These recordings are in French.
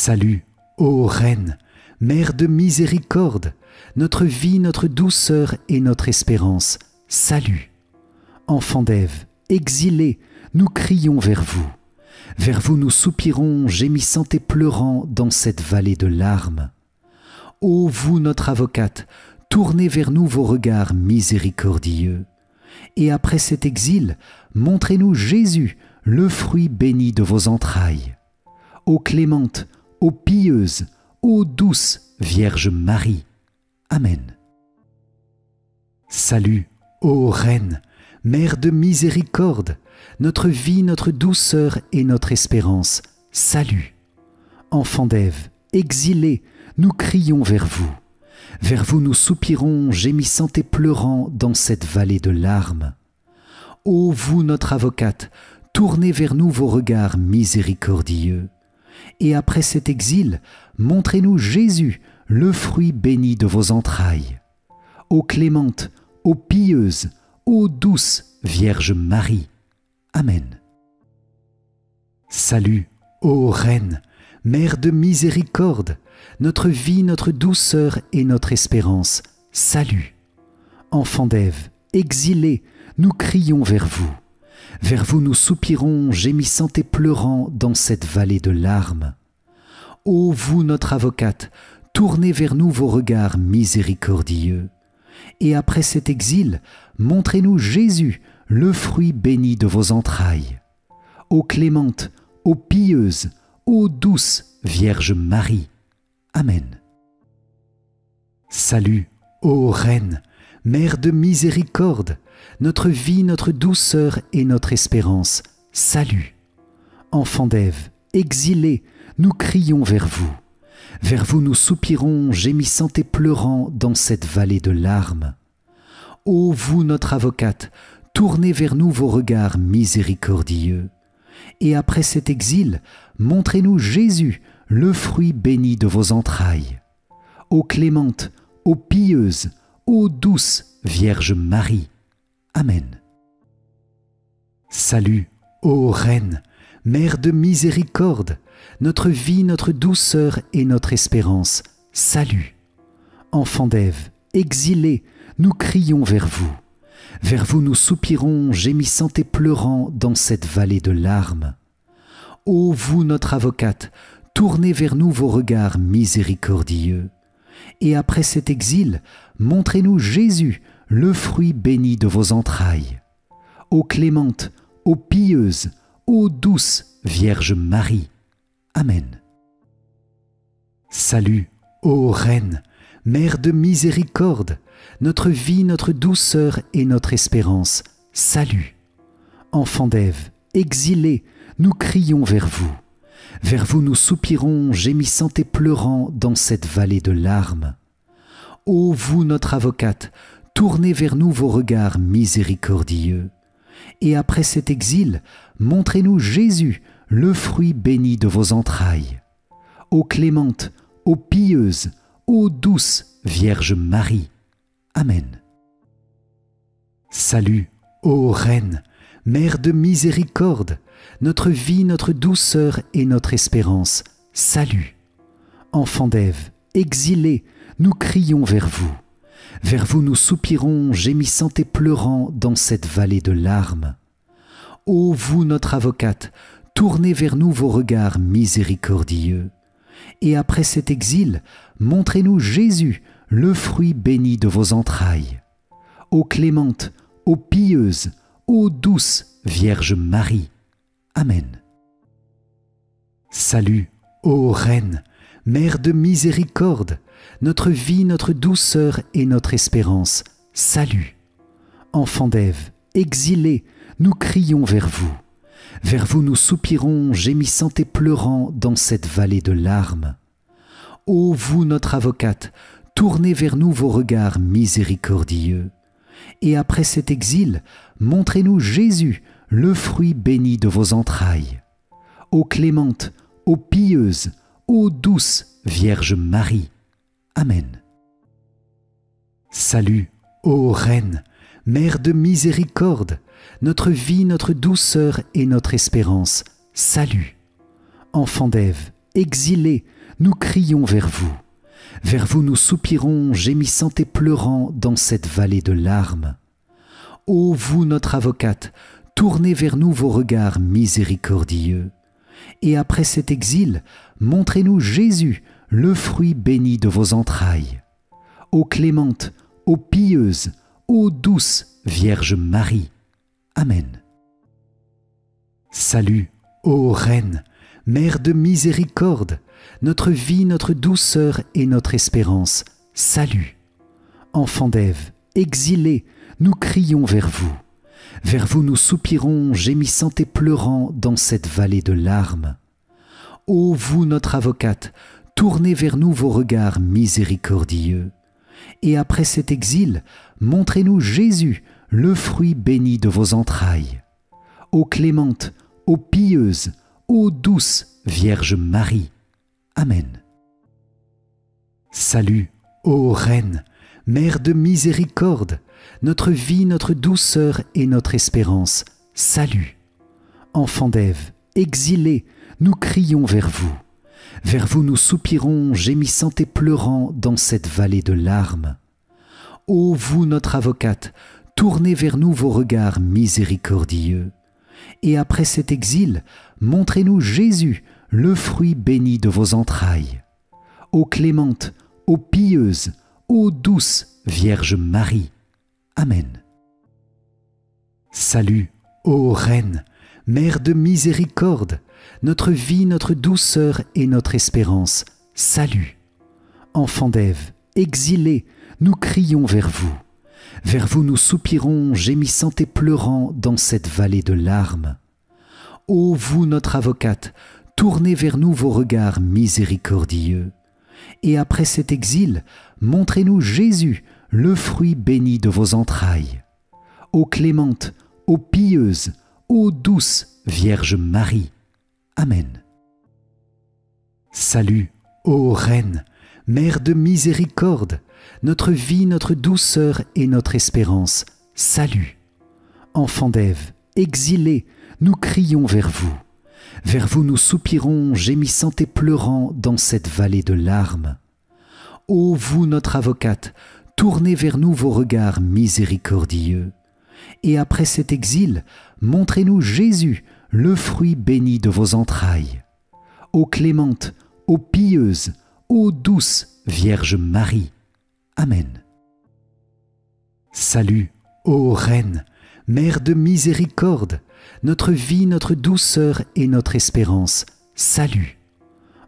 Salut, ô Reine, Mère de miséricorde, notre vie, notre douceur et notre espérance. Salut. Enfants d'Ève, exilés, nous crions vers vous. Vers vous nous soupirons, gémissant et pleurant dans cette vallée de larmes. Ô vous, notre avocate, tournez vers nous vos regards miséricordieux. Et après cet exil, montrez-nous Jésus, le fruit béni de vos entrailles. Ô clémente, ô pieuse, ô douce Vierge Marie. Amen. Salut, ô Reine, Mère de miséricorde, notre vie, notre douceur et notre espérance. Salut. Enfants d'Ève, exilés, nous crions vers vous. Vers vous nous soupirons, gémissant et pleurant dans cette vallée de larmes. Ô vous, notre avocate, tournez vers nous vos regards miséricordieux. Et après cet exil, montrez-nous Jésus, le fruit béni de vos entrailles. Ô clémente, ô pieuse, ô douce Vierge Marie. Amen. Salut, ô Reine, Mère de miséricorde, notre vie, notre douceur et notre espérance. Salut. Enfants d'Ève, exilés, nous crions vers vous. Vers vous nous soupirons, gémissant et pleurant dans cette vallée de larmes. Ô vous, notre avocate, tournez vers nous vos regards miséricordieux. Et après cet exil, montrez-nous Jésus, le fruit béni de vos entrailles. Ô clémente, ô pieuse, ô douce Vierge Marie. Amen. Salut, ô Reine, Mère de miséricorde, notre vie, notre douceur et notre espérance. Salut. Enfants d'Ève, exilés, nous crions vers vous. Vers vous nous soupirons, gémissant et pleurant dans cette vallée de larmes. Ô vous, notre avocate, tournez vers nous vos regards miséricordieux. Et après cet exil, montrez-nous Jésus, le fruit béni de vos entrailles. Ô clémente, ô pieuse, ô douce Vierge Marie. Amen. Salut, ô Reine, Mère de miséricorde, notre vie, notre douceur et notre espérance. Salut. Enfants d'Ève, exilés, nous crions vers vous. Vers vous nous soupirons, gémissant et pleurant dans cette vallée de larmes. Ô vous, notre avocate, tournez vers nous vos regards miséricordieux. Et après cet exil, montrez-nous Jésus, le fruit béni de vos entrailles. Ô clémente, ô pieuse, ô douce Vierge Marie. Amen. Salut, ô Reine, Mère de miséricorde, notre vie, notre douceur et notre espérance. Salut. Enfants d'Ève, exilés, nous crions vers vous. Vers vous nous soupirons, gémissant et pleurant dans cette vallée de larmes. Ô vous, notre avocate, tournez vers nous vos regards miséricordieux. Et après cet exil, montrez-nous Jésus, le fruit béni de vos entrailles. Ô clémente, ô pieuse, ô douce Vierge Marie. Amen. Salut, ô Reine, Mère de miséricorde, notre vie, notre douceur et notre espérance. Salut. Enfants d'Ève, exilés, nous crions vers vous. Vers vous nous soupirons, gémissant et pleurant dans cette vallée de larmes. Ô vous, notre avocate, tournez vers nous vos regards miséricordieux. Et après cet exil, montrez-nous Jésus, le fruit béni de vos entrailles. Ô clémente, ô pieuse, ô douce Vierge Marie. Amen. Salut, ô Reine, Mère de miséricorde, notre vie, notre douceur et notre espérance. Salut. Enfants d'Ève, exilés, nous crions vers vous. Vers vous nous soupirons, gémissant et pleurant dans cette vallée de larmes. Ô vous, notre avocate, tournez vers nous vos regards miséricordieux. Et après cet exil, montrez-nous Jésus, le fruit béni de vos entrailles. Ô clémente, ô pieuse, ô douce Vierge Marie. Amen. Salut, ô Reine, Mère de miséricorde, notre vie, notre douceur et notre espérance. Salut. Enfants d'Ève, exilés, nous crions vers vous. Vers vous nous soupirons, gémissant et pleurant dans cette vallée de larmes. Ô vous, notre avocate, tournez vers nous vos regards miséricordieux. Et après cet exil, montrez-nous Jésus, le fruit béni de vos entrailles. Ô clémente, ô pieuse, ô douce Vierge Marie. Amen. Salut, ô Reine, Mère de miséricorde, notre vie, notre douceur et notre espérance. Salut. Enfants d'Ève, exilés, nous crions vers vous. Vers vous nous soupirons, gémissant et pleurant dans cette vallée de larmes. Ô vous, notre avocate, tournez vers nous vos regards miséricordieux. Et après cet exil, montrez-nous Jésus, le fruit béni de vos entrailles. Ô clémente, ô pieuse, ô douce Vierge Marie. Amen. Salut, ô Reine, Mère de miséricorde, notre vie, notre douceur et notre espérance. Salut. Enfants d'Ève, exilés, nous crions vers vous. Vers vous nous soupirons, gémissant et pleurant dans cette vallée de larmes. Ô vous, notre avocate, tournez vers nous vos regards miséricordieux. Et après cet exil, montrez-nous Jésus, le fruit béni de vos entrailles. Ô clémente, ô pieuse, ô douce Vierge Marie. Amen. Salut, ô Reine, Mère de miséricorde, notre vie, notre douceur et notre espérance. Salut. Enfants d'Ève, exilés, nous crions vers vous. Vers vous nous soupirons, gémissant et pleurant dans cette vallée de larmes. Ô vous, notre avocate, tournez vers nous vos regards miséricordieux. Et après cet exil, montrez-nous Jésus, le fruit béni de vos entrailles. Ô clémente, ô pieuse, ô douce Vierge Marie. Amen. Salut, ô Reine, Mère de miséricorde, notre vie, notre douceur et notre espérance. Salut. Enfants d'Ève, exilés, nous crions vers vous. Vers vous nous soupirons, gémissant et pleurant dans cette vallée de larmes. Ô vous, notre avocate, tournez vers nous vos regards miséricordieux. Et après cet exil, montrez-nous Jésus, le fruit béni de vos entrailles. Ô clémente, ô pieuse, ô douce Vierge Marie. Amen. Salut, ô Reine, Mère de miséricorde, notre vie, notre douceur et notre espérance. Salut.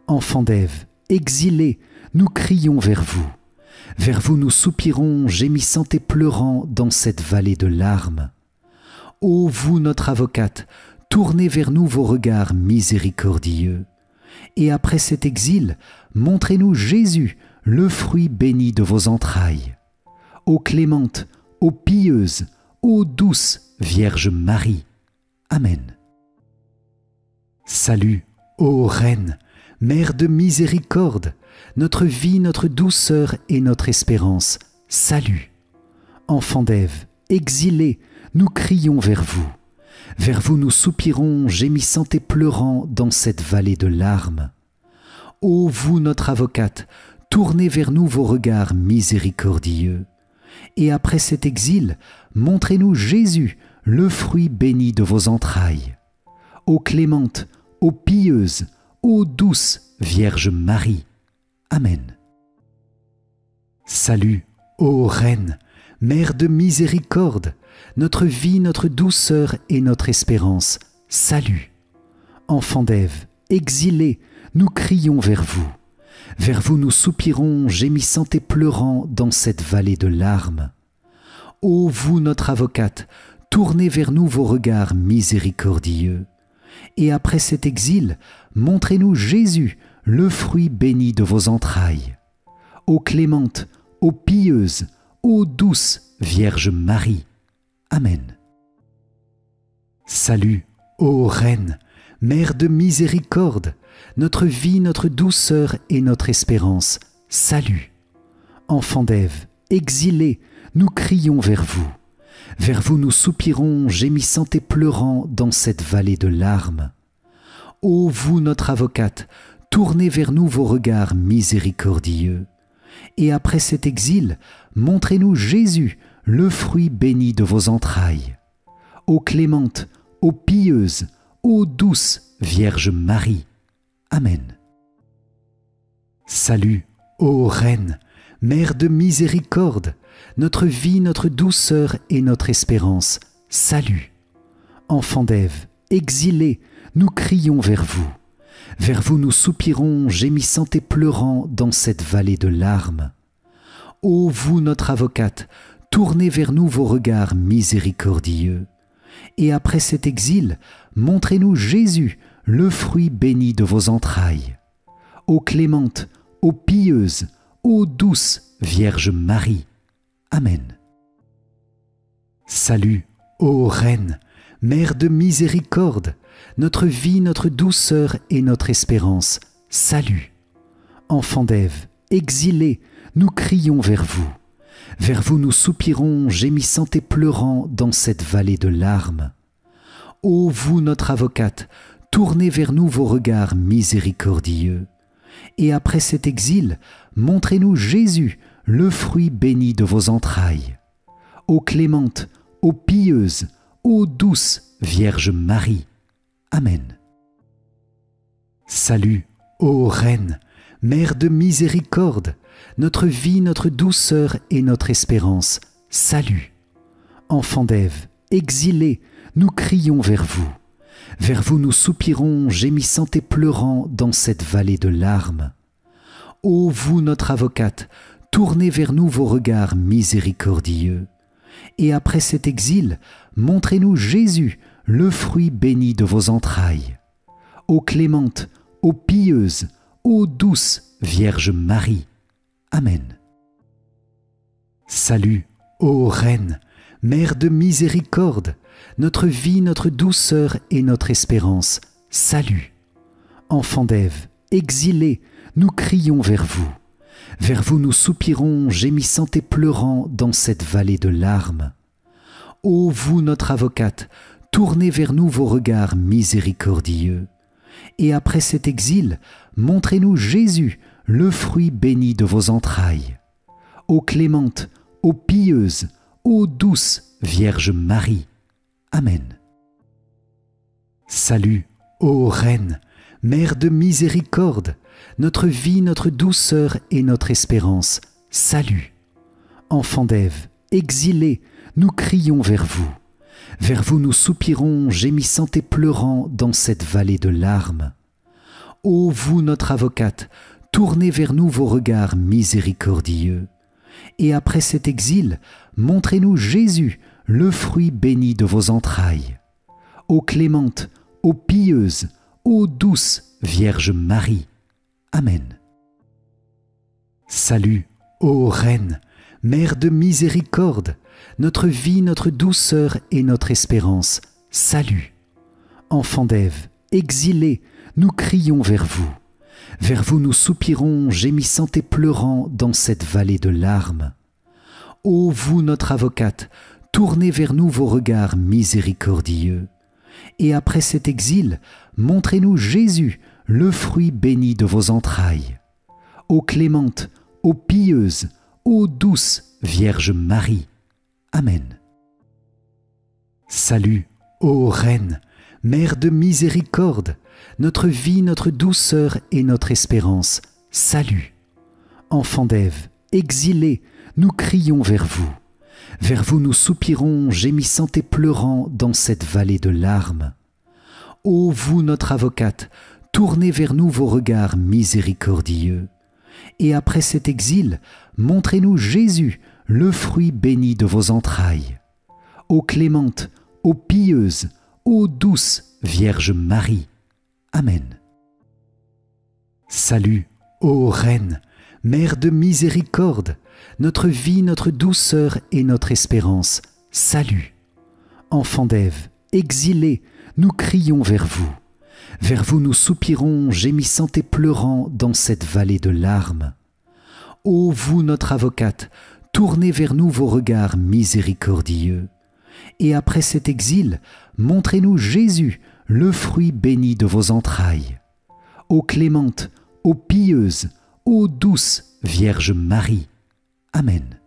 Enfants d'Ève, exilés, nous crions vers vous. Vers vous nous soupirons, gémissant et pleurant dans cette vallée de larmes. Ô vous, notre avocate, tournez vers nous vos regards miséricordieux. Et après cet exil, montrez-nous Jésus, le fruit béni de vos entrailles. Ô clémente, ô pieuse, ô douce Vierge Marie. Amen. Salut, ô Reine, Mère de miséricorde, notre vie, notre douceur et notre espérance. Salut. Enfants d'Ève, exilés, nous crions vers vous. Vers vous nous soupirons, gémissant et pleurant dans cette vallée de larmes. Ô vous, notre avocate, tournez vers nous vos regards miséricordieux. Et après cet exil, montrez-nous Jésus, le fruit béni de vos entrailles. Ô clémente, ô pieuse, ô douce Vierge Marie. Amen. Salut, ô Reine, Mère de miséricorde, notre vie, notre douceur et notre espérance. Salut. Enfants d'Ève, exilés, nous crions vers vous. Vers vous nous soupirons, gémissant et pleurant dans cette vallée de larmes. Ô vous, notre avocate, tournez vers nous vos regards miséricordieux. Et après cet exil, montrez-nous Jésus, le fruit béni de vos entrailles. Ô clémente, ô pieuse, ô douce Vierge Marie. Amen. Salut, ô Reine, Mère de miséricorde, notre vie, notre douceur et notre espérance. Salut. Enfants d'Ève, exilés, nous crions vers vous. Vers vous nous soupirons, gémissant et pleurant dans cette vallée de larmes. Ô vous, notre avocate, tournez vers nous vos regards miséricordieux. Et après cet exil, montrez-nous Jésus, le fruit béni de vos entrailles. Ô clémente, ô pieuse, ô douce Vierge Marie. Amen. Salut, ô Reine, Mère de miséricorde, notre vie, notre douceur et notre espérance. Salut. Enfants d'Ève, exilés, nous crions vers vous. Vers vous nous soupirons, gémissant et pleurant dans cette vallée de larmes. Ô vous, notre avocate, tournez vers nous vos regards miséricordieux. Et après cet exil, montrez-nous Jésus, le fruit béni de vos entrailles. Ô clémente, ô pieuse, ô douce Vierge Marie. Amen. Salut, ô Reine, Mère de miséricorde, notre vie, notre douceur et notre espérance. Salut. Enfants d'Ève, exilés, nous crions vers vous. Vers vous nous soupirons, gémissant et pleurant dans cette vallée de larmes. Ô vous, notre avocate, tournez vers nous vos regards miséricordieux. Et après cet exil, montrez-nous Jésus, le fruit béni de vos entrailles. Ô clémente, ô pieuse, ô douce Vierge Marie. Amen. Salut, ô Reine, Mère de miséricorde, notre vie, notre douceur et notre espérance. Salut. Enfants d'Ève, exilés, nous crions vers vous. Vers vous nous soupirons, gémissant et pleurant dans cette vallée de larmes. Ô vous, notre avocate, tournez vers nous vos regards miséricordieux. Et après cet exil, montrez-nous Jésus, le fruit béni de vos entrailles. Ô clémente, ô pieuse, ô douce Vierge Marie. Amen. Salut, ô Reine, Mère de miséricorde, notre vie, notre douceur et notre espérance. Salut. Enfants d'Ève, exilés, nous crions vers vous. Vers vous nous soupirons, gémissant et pleurant dans cette vallée de larmes. Ô vous, notre avocate, tournez vers nous vos regards miséricordieux. Et après cet exil, montrez-nous Jésus, le fruit béni de vos entrailles. Ô clémente, ô pieuse, ô douce Vierge Marie. Amen. Salut, ô Reine, Mère de miséricorde, notre vie, notre douceur et notre espérance. Salut. Enfants d'Ève, exilés, nous crions vers vous. Vers vous nous soupirons, gémissant et pleurant dans cette vallée de larmes. Ô vous, notre avocate, tournez vers nous vos regards miséricordieux. Et après cet exil, montrez-nous Jésus, le fruit béni de vos entrailles. Ô clémente, ô pieuse, ô douce Vierge Marie. Amen. Salut, ô Reine, Mère de miséricorde, notre vie, notre douceur et notre espérance. Salut. Enfants d'Ève, exilés, nous crions vers vous. Vers vous nous soupirons, gémissant et pleurant dans cette vallée de larmes. Ô vous, notre avocate, tournez vers nous vos regards miséricordieux. Et après cet exil, montrez-nous Jésus, le fruit béni de vos entrailles. Ô clémente, ô pieuse, ô douce Vierge Marie. Amen. Salut, ô Reine, Mère de miséricorde, notre vie, notre douceur et notre espérance. Salut. Enfants d'Ève, exilés, nous crions vers vous. Vers vous nous soupirons, gémissant et pleurant dans cette vallée de larmes. Ô vous, notre avocate, tournez vers nous vos regards miséricordieux. Et après cet exil, montrez-nous Jésus, le fruit béni de vos entrailles. Ô clémente, ô pieuse, ô douce Vierge Marie. Amen. Salut, ô Reine, Mère de miséricorde, notre vie, notre douceur et notre espérance. Salut. Enfants d'Ève, exilés, nous crions vers vous. Vers vous nous soupirons, gémissant et pleurant dans cette vallée de larmes. Ô vous, notre avocate, tournez vers nous vos regards miséricordieux. Et après cet exil, montrez-nous Jésus, le fruit béni de vos entrailles. Ô clémente, ô pieuse, ô douce Vierge Marie. Amen.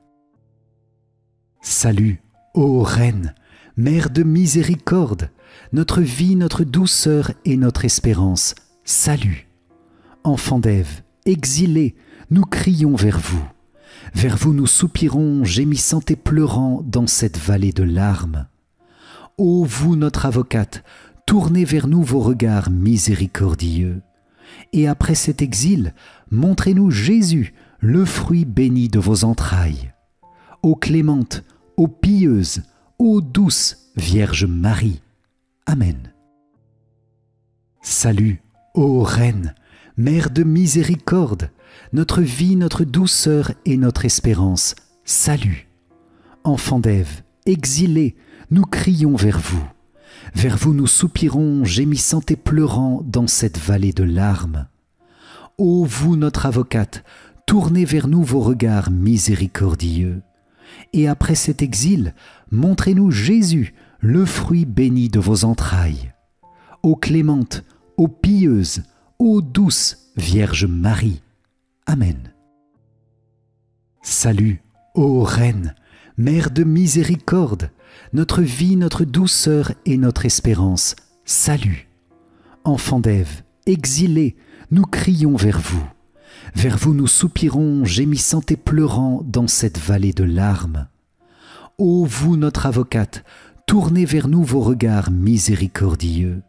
Salut, ô Reine, Mère de miséricorde, notre vie, notre douceur et notre espérance. Salut. Enfants d'Ève, exilés, nous crions vers vous. Vers vous nous soupirons, gémissant et pleurant dans cette vallée de larmes. Ô vous, notre avocate, tournez vers nous vos regards miséricordieux. Et après cet exil, montrez-nous Jésus, le fruit béni de vos entrailles. Ô clémente, ô pieuse, ô douce Vierge Marie. Amen. Salut, ô Reine, Mère de miséricorde, notre vie, notre douceur et notre espérance. Salut. Enfants d'Ève, exilés, nous crions vers vous. Vers vous nous soupirons, gémissant et pleurant dans cette vallée de larmes. Ô vous, notre avocate, tournez vers nous vos regards miséricordieux. Et après cet exil, montrez-nous Jésus, le fruit béni de vos entrailles. Ô clémente, ô pieuse, ô douce Vierge Marie. Amen. Salut, ô Reine, Mère de miséricorde, notre vie, notre douceur et notre espérance. Salut. Enfants d'Ève, exilés, nous crions vers vous. Vers vous nous soupirons, gémissant et pleurant dans cette vallée de larmes. Ô vous, notre avocate, tournez vers nous vos regards miséricordieux.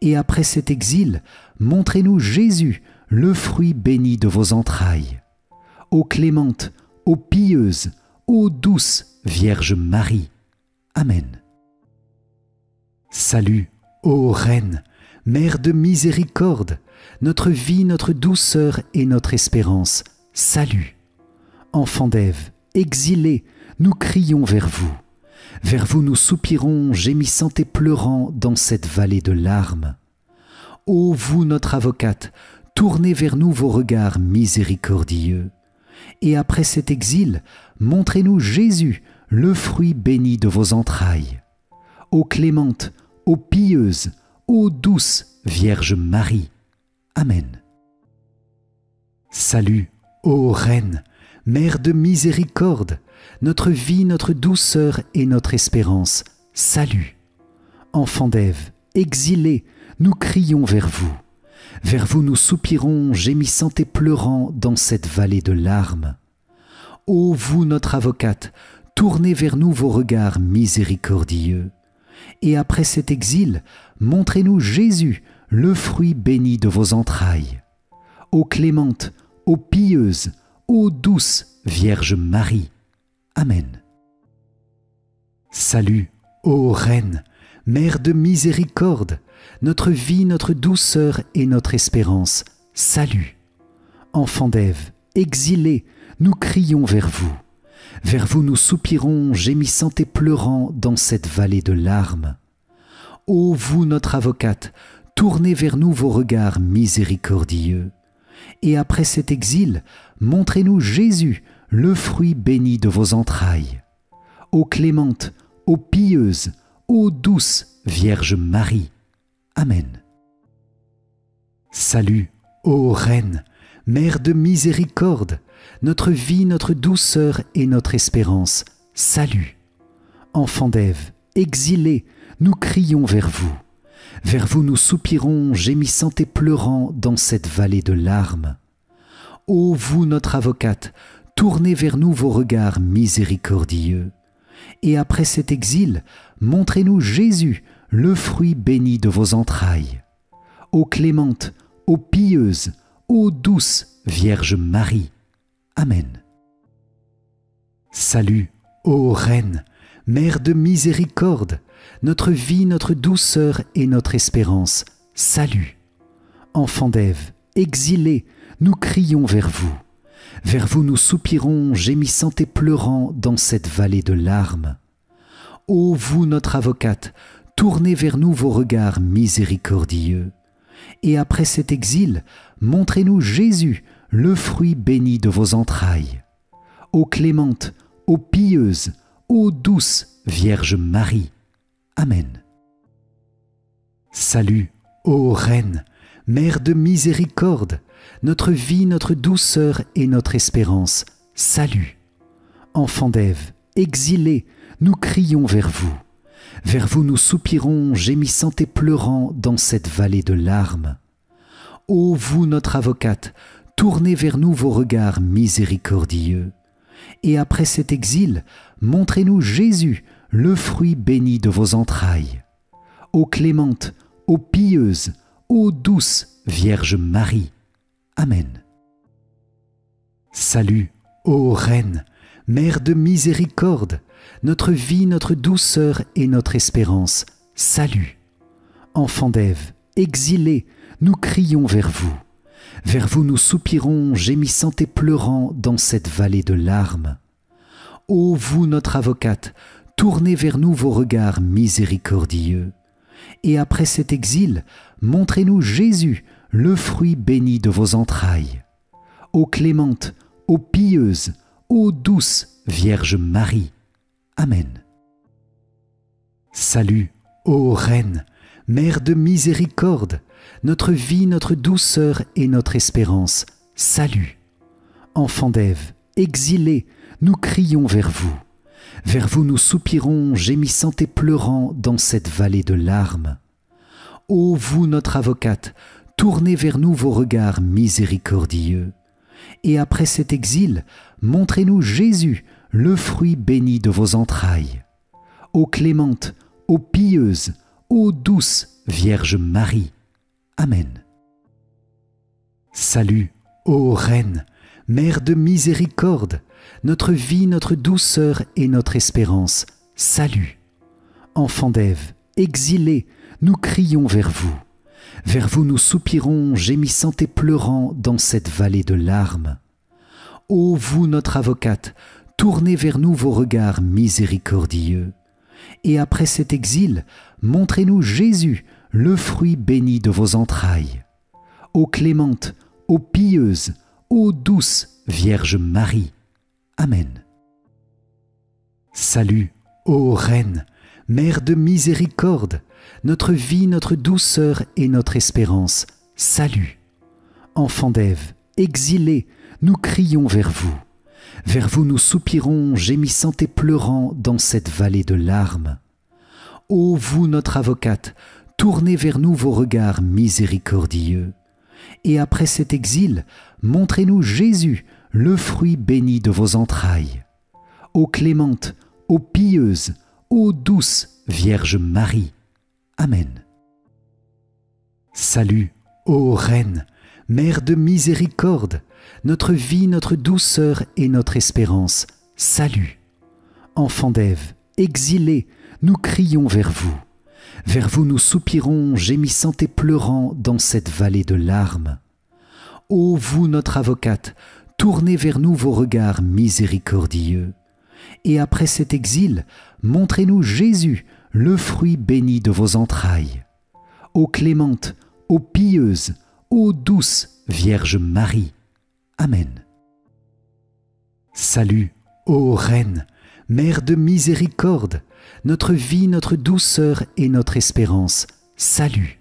Et après cet exil, montrez-nous Jésus, le fruit béni de vos entrailles. Ô clémente, ô pieuse, ô douce Vierge Marie. Amen. Salut, ô Reine, Mère de miséricorde, notre vie, notre douceur et notre espérance. Salut. Enfants d'Ève, exilés, nous crions vers vous. Vers vous nous soupirons, gémissant et pleurant dans cette vallée de larmes. Ô vous, notre avocate, tournez vers nous vos regards miséricordieux. Et après cet exil, montrez-nous Jésus, le fruit béni de vos entrailles. Ô clémente, ô pieuse, ô douce Vierge Marie. Amen. Salut, ô Reine, Mère de miséricorde, notre vie, notre douceur et notre espérance. Salut. Enfants d'Ève, exilés, nous crions vers vous. Vers vous nous soupirons, gémissant et pleurant dans cette vallée de larmes. Ô vous, notre avocate, tournez vers nous vos regards miséricordieux. Et après cet exil, montrez-nous Jésus, le fruit béni de vos entrailles. Ô clémente, ô pieuse, ô douce Vierge Marie. Amen. Salut, ô Reine, Mère de miséricorde, notre vie, notre douceur et notre espérance. Salut. Enfants d'Ève, exilés, nous crions vers vous. Vers vous nous soupirons, gémissant et pleurant dans cette vallée de larmes. Ô vous, notre avocate, tournez vers nous vos regards miséricordieux. Et après cet exil, montrez-nous Jésus, le fruit béni de vos entrailles. Ô clémente, ô pieuse, ô douce Vierge Marie. Amen. Salut, ô Reine, Mère de miséricorde, notre vie, notre douceur et notre espérance. Salut. Enfants d'Ève, exilés, nous crions vers vous. Vers vous nous soupirons, gémissant et pleurant dans cette vallée de larmes. Ô vous, notre avocate, tournez vers nous vos regards miséricordieux. Et après cet exil, montrez-nous Jésus, le fruit béni de vos entrailles. Ô clémente, ô pieuse, ô douce Vierge Marie. Amen. Salut, ô Reine, Mère de miséricorde, notre vie, notre douceur et notre espérance. Salut. Enfants d'Ève, exilés, nous crions vers vous. Vers vous nous soupirons, gémissant et pleurant dans cette vallée de larmes. Ô vous, notre avocate, tournez vers nous vos regards miséricordieux. Et après cet exil, montrez-nous Jésus, le fruit béni de vos entrailles. Ô clémente, ô pieuse, ô douce Vierge Marie. Amen. Salut, ô Reine, Mère de miséricorde, notre vie, notre douceur et notre espérance, salut. Enfants d'Ève, exilés, nous crions vers vous. Vers vous nous soupirons, gémissant et pleurant dans cette vallée de larmes. Ô vous, notre avocate, tournez vers nous vos regards miséricordieux. Et après cet exil, montrez-nous Jésus, le fruit béni de vos entrailles. Ô clémente, ô pieuse, ô douce Vierge Marie. Amen. Salut, ô Reine, Mère de miséricorde, notre vie, notre douceur et notre espérance, salut. Enfants d'Ève, exilés, nous crions vers vous. Vers vous nous soupirons, gémissant et pleurant dans cette vallée de larmes. Ô vous, notre avocate, tournez vers nous vos regards miséricordieux. Et après cet exil, montrez-nous Jésus, le fruit béni de vos entrailles. Ô clémente, ô pieuse, ô douce Vierge Marie. Amen. Salut, ô Reine, Mère de miséricorde, notre vie, notre douceur et notre espérance, salut. Enfants d'Ève, exilés, nous crions vers vous. Vers vous nous soupirons, gémissant et pleurant dans cette vallée de larmes. Ô vous, notre avocate, tournez vers nous vos regards miséricordieux. Et après cet exil, montrez-nous Jésus, le fruit béni de vos entrailles. Ô clémente, ô pieuse, ô douce Vierge Marie. Amen. Salut, ô Reine, Mère de miséricorde, notre vie, notre douceur et notre espérance, salut. Enfants d'Ève, exilés, nous crions vers vous. Vers vous nous soupirons, gémissant et pleurant dans cette vallée de larmes. Ô vous, notre avocate, tournez vers nous vos regards miséricordieux. Et après cet exil, montrez-nous Jésus, le fruit béni de vos entrailles. Ô clémente, ô pieuse, ô douce Vierge Marie. Amen. Salut, ô Reine, Mère de miséricorde, notre vie, notre douceur et notre espérance, salut. Enfants d'Ève, exilés, nous crions vers vous. Vers vous nous soupirons, gémissant et pleurant dans cette vallée de larmes. Ô vous, notre avocate, tournez vers nous vos regards miséricordieux. Et après cet exil, montrez-nous Jésus, le fruit béni de vos entrailles. Ô clémente, ô pieuse, ô douce Vierge Marie. Amen. Salut, ô Reine, Mère de miséricorde, notre vie, notre douceur et notre espérance, salut. Enfants d'Ève, exilés, nous crions vers vous. Vers vous nous soupirons, gémissant et pleurant dans cette vallée de larmes. Ô vous, notre avocate, tournez vers nous vos regards miséricordieux. Et après cet exil, montrez-nous Jésus, le fruit béni de vos entrailles. Ô clémente, ô pieuse, ô douce Vierge Marie. Amen. Salut, ô Reine, Mère de miséricorde, notre vie, notre douceur et notre espérance, salut.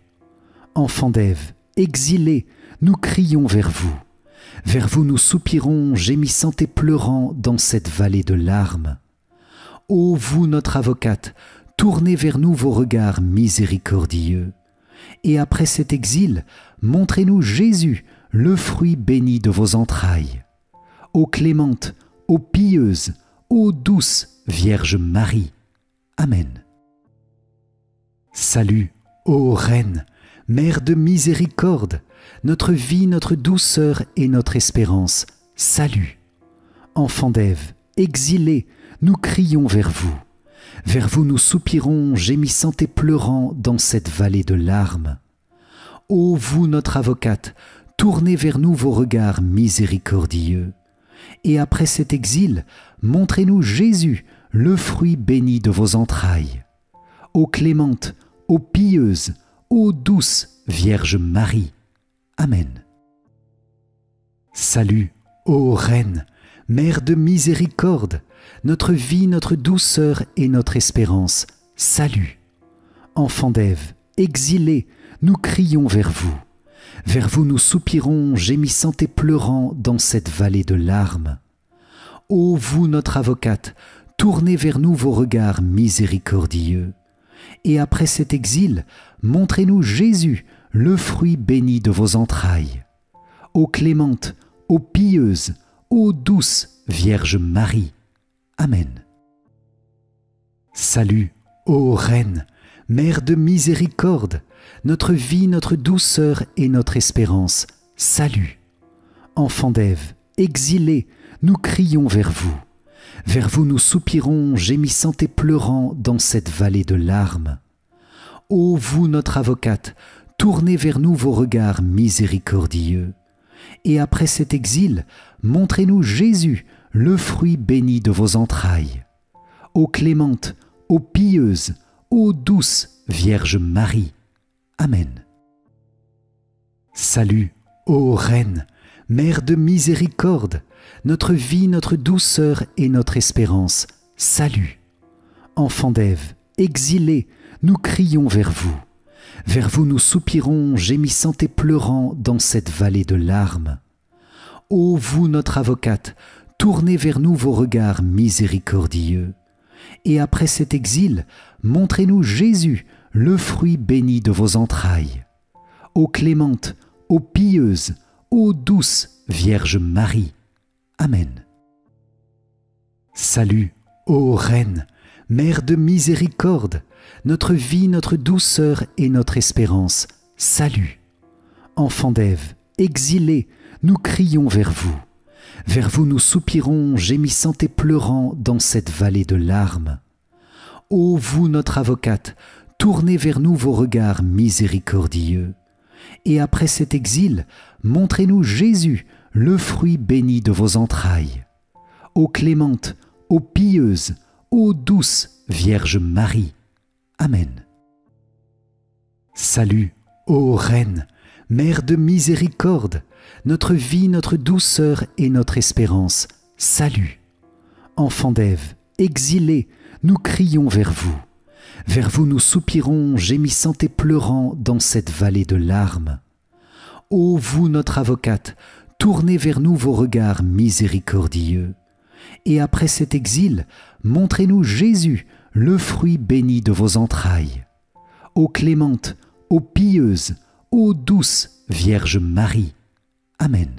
Enfants d'Ève, exilés, nous crions vers vous. Vers vous nous soupirons, gémissant et pleurant dans cette vallée de larmes. Ô vous, notre avocate, tournez vers nous vos regards miséricordieux. Et après cet exil, montrez-nous Jésus, le fruit béni de vos entrailles. Ô clémente, ô pieuse, ô douce Vierge Marie. Amen. Salut, ô Reine, Mère de miséricorde, notre vie, notre douceur et notre espérance, salut. Enfants d'Ève, exilés, nous crions vers vous. Vers vous nous soupirons, gémissant et pleurant dans cette vallée de larmes. Ô vous, notre avocate, tournez vers nous vos regards miséricordieux. Et après cet exil, montrez-nous Jésus, le fruit béni de vos entrailles. Ô clémente, ô pieuse, ô douce Vierge Marie. Amen. Salut, ô Reine, Mère de miséricorde, notre vie, notre douceur et notre espérance, salut. Enfants d'Ève, exilés, nous crions vers vous. Vers vous nous soupirons, gémissant et pleurant dans cette vallée de larmes. Ô vous, notre avocate, tournez vers nous vos regards miséricordieux. Et après cet exil, montrez-nous Jésus, le fruit béni de vos entrailles. Ô clémente, ô pieuse, ô douce Vierge Marie. Amen. Salut, ô Reine, Mère de miséricorde, notre vie, notre douceur et notre espérance. Salut. Enfants d'Ève, exilés, nous crions vers vous. Vers vous nous soupirons, gémissant et pleurant dans cette vallée de larmes. Ô vous, notre avocate, tournez vers nous vos regards miséricordieux. Et après cet exil, montrez-nous Jésus, le fruit béni de vos entrailles. Ô clémente, ô pieuse, ô douce Vierge Marie. Amen. Salut, ô Reine, Mère de miséricorde, notre vie, notre douceur et notre espérance. Salut. Enfants d'Ève, exilés, nous crions vers vous. Vers vous nous soupirons, gémissant et pleurant dans cette vallée de larmes. Ô vous, notre avocate, tournez vers nous vos regards miséricordieux. Et après cet exil, montrez-nous Jésus, le fruit béni de vos entrailles. Ô clémente, ô pieuse, ô douce Vierge Marie. Amen. Salut, ô Reine, Mère de miséricorde, notre vie, notre douceur et notre espérance. Salut. Enfants d'Ève, exilés, nous crions vers vous. Vers vous nous soupirons, gémissant et pleurant dans cette vallée de larmes. Ô vous, notre avocate, tournez vers nous vos regards miséricordieux. Et après cet exil, montrez-nous Jésus, le fruit béni de vos entrailles. Ô clémente, ô pieuse, ô douce Vierge Marie. Amen. Salut, ô Reine, Mère de miséricorde, notre vie, notre douceur et notre espérance. Salut. Enfants d'Ève, exilés, nous crions vers vous. Vers vous nous soupirons, gémissant et pleurant dans cette vallée de larmes. Ô vous, notre avocate, tournez vers nous vos regards miséricordieux. Et après cet exil, montrez-nous Jésus, le fruit béni de vos entrailles. Ô clémente, ô pieuse, ô douce Vierge Marie. Amen.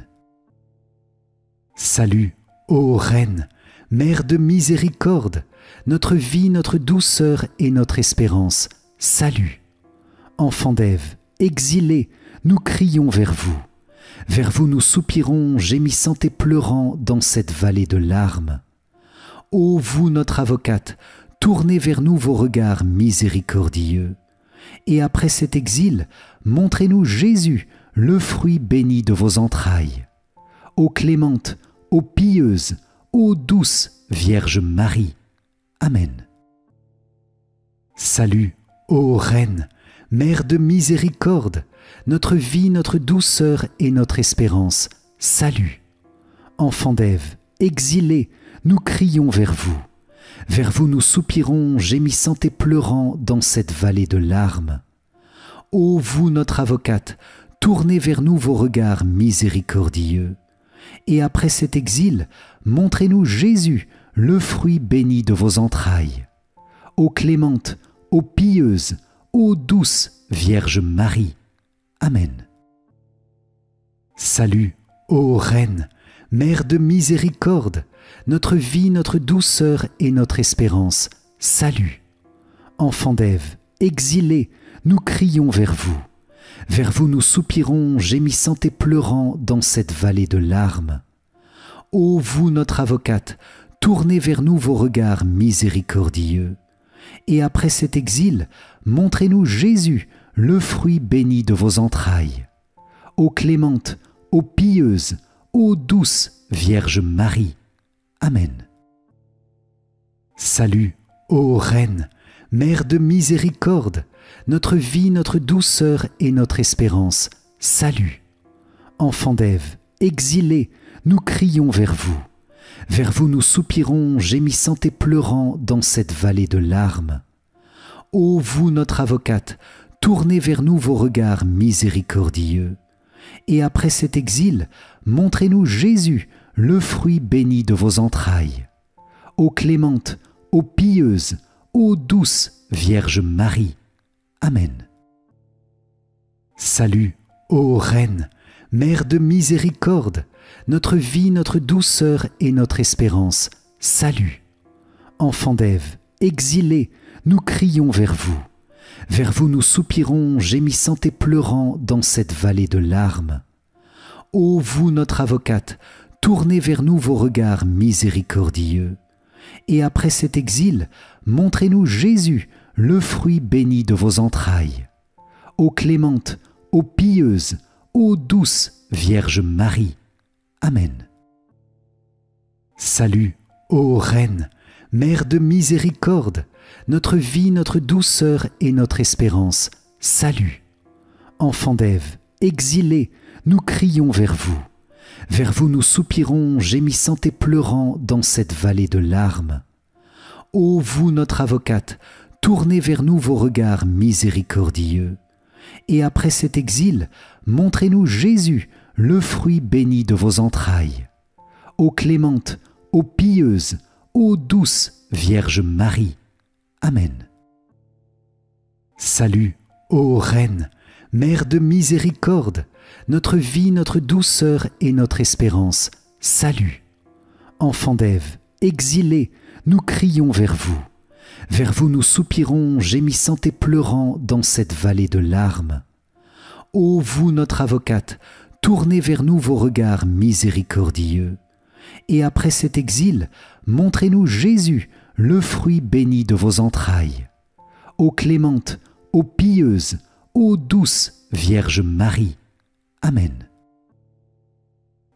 Salut, ô Reine, Mère de miséricorde, notre vie, notre douceur et notre espérance. Salut. Enfants d'Ève, exilés, nous crions vers vous. Vers vous nous soupirons, gémissant et pleurant dans cette vallée de larmes. Ô vous, notre avocate, tournez vers nous vos regards miséricordieux. Et après cet exil, montrez-nous Jésus, le fruit béni de vos entrailles. Ô clémente, ô pieuse, ô douce Vierge Marie. Amen. Salut, ô Reine, Mère de miséricorde, notre vie, notre douceur et notre espérance. Salut. Enfants d'Ève, exilés, nous crions vers vous. Vers vous nous soupirons, gémissant et pleurant dans cette vallée de larmes. Ô vous, notre avocate, tournez vers nous vos regards miséricordieux. Et après cet exil, montrez-nous Jésus, le fruit béni de vos entrailles. Ô clémente, ô pieuse, ô douce Vierge Marie. Amen. Salut, ô Reine, Mère de miséricorde, notre vie, notre douceur et notre espérance. Salut. Enfants d'Ève, exilés, nous crions vers vous. Vers vous nous soupirons, gémissant et pleurant dans cette vallée de larmes. Ô vous, notre avocate, tournez vers nous vos regards miséricordieux. Et après cet exil, montrez-nous Jésus, le fruit béni de vos entrailles. Ô clémente, ô pieuse, ô douce Vierge Marie. Amen. Salut, ô Reine, Mère de miséricorde, notre vie, notre douceur et notre espérance. Salut. Enfants d'Ève, exilés, nous crions vers vous. Vers vous nous soupirons, gémissant et pleurant dans cette vallée de larmes. Ô vous, notre avocate, tournez vers nous vos regards miséricordieux. Et après cet exil, montrez-nous Jésus, le fruit béni de vos entrailles. Ô clémente, ô pieuse, ô douce Vierge Marie. Amen. Salut, ô Reine, Mère de miséricorde, notre vie, notre douceur et notre espérance. Salut. Enfants d'Ève, exilés, nous crions vers vous. Vers vous nous soupirons, gémissant et pleurant dans cette vallée de larmes. Ô vous, notre avocate, tournez vers nous vos regards miséricordieux. Et après cet exil, montrez-nous Jésus, le fruit béni de vos entrailles. Ô clémente, ô pieuse, ô douce Vierge Marie. Amen. Salut, ô Reine, Mère de miséricorde, notre vie, notre douceur et notre espérance. Salut. Enfants d'Ève, exilés, nous crions vers vous. Vers vous nous soupirons, gémissant et pleurant dans cette vallée de larmes. Ô vous, notre avocate, tournez vers nous vos regards miséricordieux. Et après cet exil, montrez-nous Jésus, le fruit béni de vos entrailles. Ô clémente, ô pieuse, ô douce Vierge Marie. Amen. Salut, ô Reine, Mère de miséricorde, notre vie, notre douceur et notre espérance. Salut. Enfants d'Ève, exilés, nous crions vers vous. Vers vous nous soupirons, gémissant et pleurant dans cette vallée de larmes. Ô vous, notre avocate, tournez vers nous vos regards miséricordieux. Et après cet exil, montrez-nous Jésus, le fruit béni de vos entrailles. Ô clémente, ô pieuse, ô douce Vierge Marie. Amen.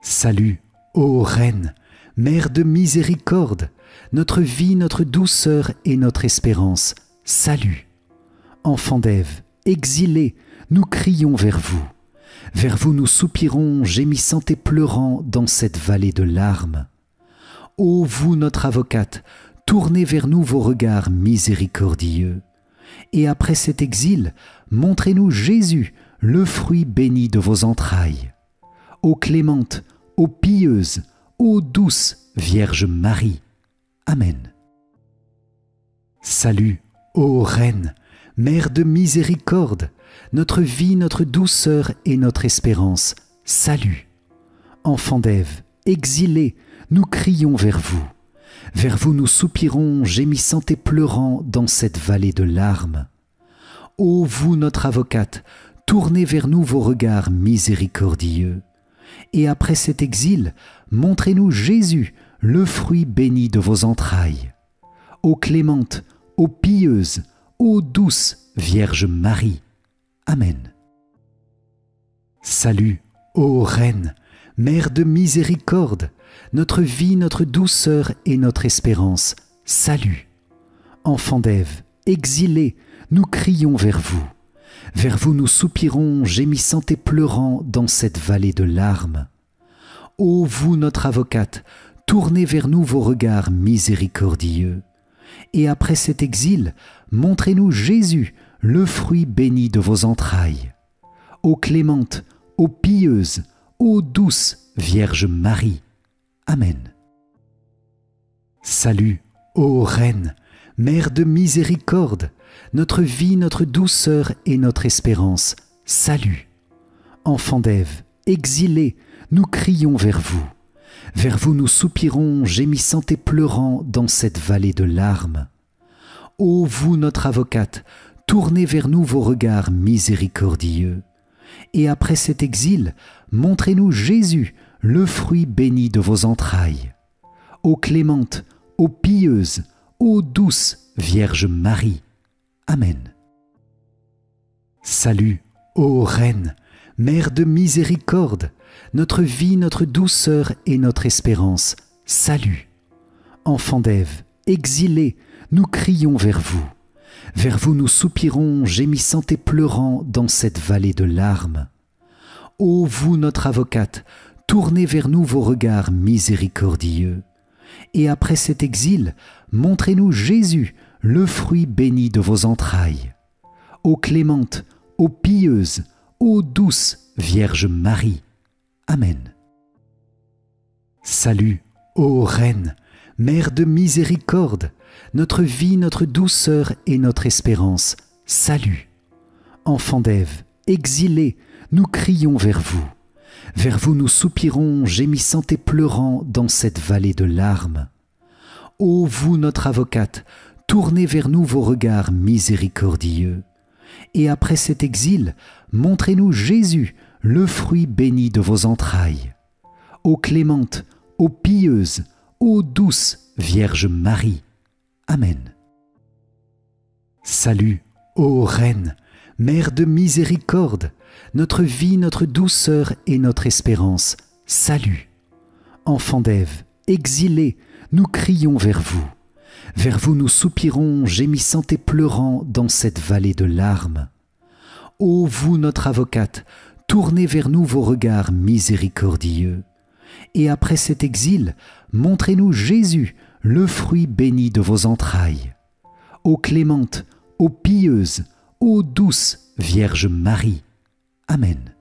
Salut, ô Reine, Mère de miséricorde, notre vie, notre douceur et notre espérance. Salut. Enfants d'Ève, exilés, nous crions vers vous. Vers vous nous soupirons, gémissant et pleurant dans cette vallée de larmes. Ô vous, notre avocate, tournez vers nous vos regards miséricordieux. Et après cet exil, montrez-nous Jésus, le fruit béni de vos entrailles. Ô clémente, ô pieuse, ô douce Vierge Marie. Amen. Salut, ô Reine, Mère de miséricorde, notre vie, notre douceur et notre espérance. Salut. Enfants d'Ève, exilés, nous crions vers vous. Vers vous nous soupirons, gémissant et pleurant dans cette vallée de larmes. Ô vous, notre avocate, tournez vers nous vos regards miséricordieux. Et après cet exil, montrez-nous Jésus, le fruit béni de vos entrailles. Ô clémente, ô pieuse, ô douce Vierge Marie. Amen. Salut, ô Reine, Mère de miséricorde, notre vie, notre douceur et notre espérance. Salut. Enfants d'Ève, exilés, nous crions vers vous. Vers vous nous soupirons, gémissant et pleurant dans cette vallée de larmes. Ô vous, notre avocate, tournez vers nous vos regards miséricordieux. Et après cet exil, montrez-nous Jésus, le fruit béni de vos entrailles. Ô clémente, ô pieuse, ô douce Vierge Marie. Amen. Salut, ô Reine, Mère de miséricorde, notre vie, notre douceur et notre espérance. Salut. Enfants d'Ève, exilés, nous crions vers vous. Vers vous nous soupirons, gémissant et pleurant dans cette vallée de larmes. Ô vous, notre avocate, tournez vers nous vos regards miséricordieux. Et après cet exil, montrez-nous Jésus, le fruit béni de vos entrailles. Ô clémente, ô pieuse, ô douce Vierge Marie. Amen. Salut, ô Reine, Mère de miséricorde, notre vie, notre douceur et notre espérance. Salut. Enfants d'Ève, exilés, nous crions vers vous. Vers vous nous soupirons, gémissant et pleurant dans cette vallée de larmes. Ô vous, notre avocate, tournez vers nous vos regards miséricordieux. Et après cet exil, montrez-nous Jésus, le fruit béni de vos entrailles. Ô clémente, ô pieuse, ô douce Vierge Marie. Amen. Salut, ô Reine, Mère de miséricorde, notre vie, notre douceur et notre espérance. Salut. Enfants d'Ève, exilés, nous crions vers vous. Vers vous nous soupirons, gémissant et pleurant dans cette vallée de larmes. Ô vous, notre avocate, tournez vers nous vos regards miséricordieux. Et après cet exil, montrez-nous Jésus, le fruit béni de vos entrailles. Ô clémente, ô pieuse, ô douce Vierge Marie. Amen. Salut, ô Reine, Mère de miséricorde, notre vie, notre douceur et notre espérance. Salut. Enfants d'Ève, exilés, nous crions vers vous. Vers vous nous soupirons, gémissant et pleurant dans cette vallée de larmes. Ô vous, notre avocate, tournez vers nous vos regards miséricordieux. Et après cet exil, montrez-nous Jésus, le fruit béni de vos entrailles. Ô clémente, ô pieuse, ô douce Vierge Marie. Amen.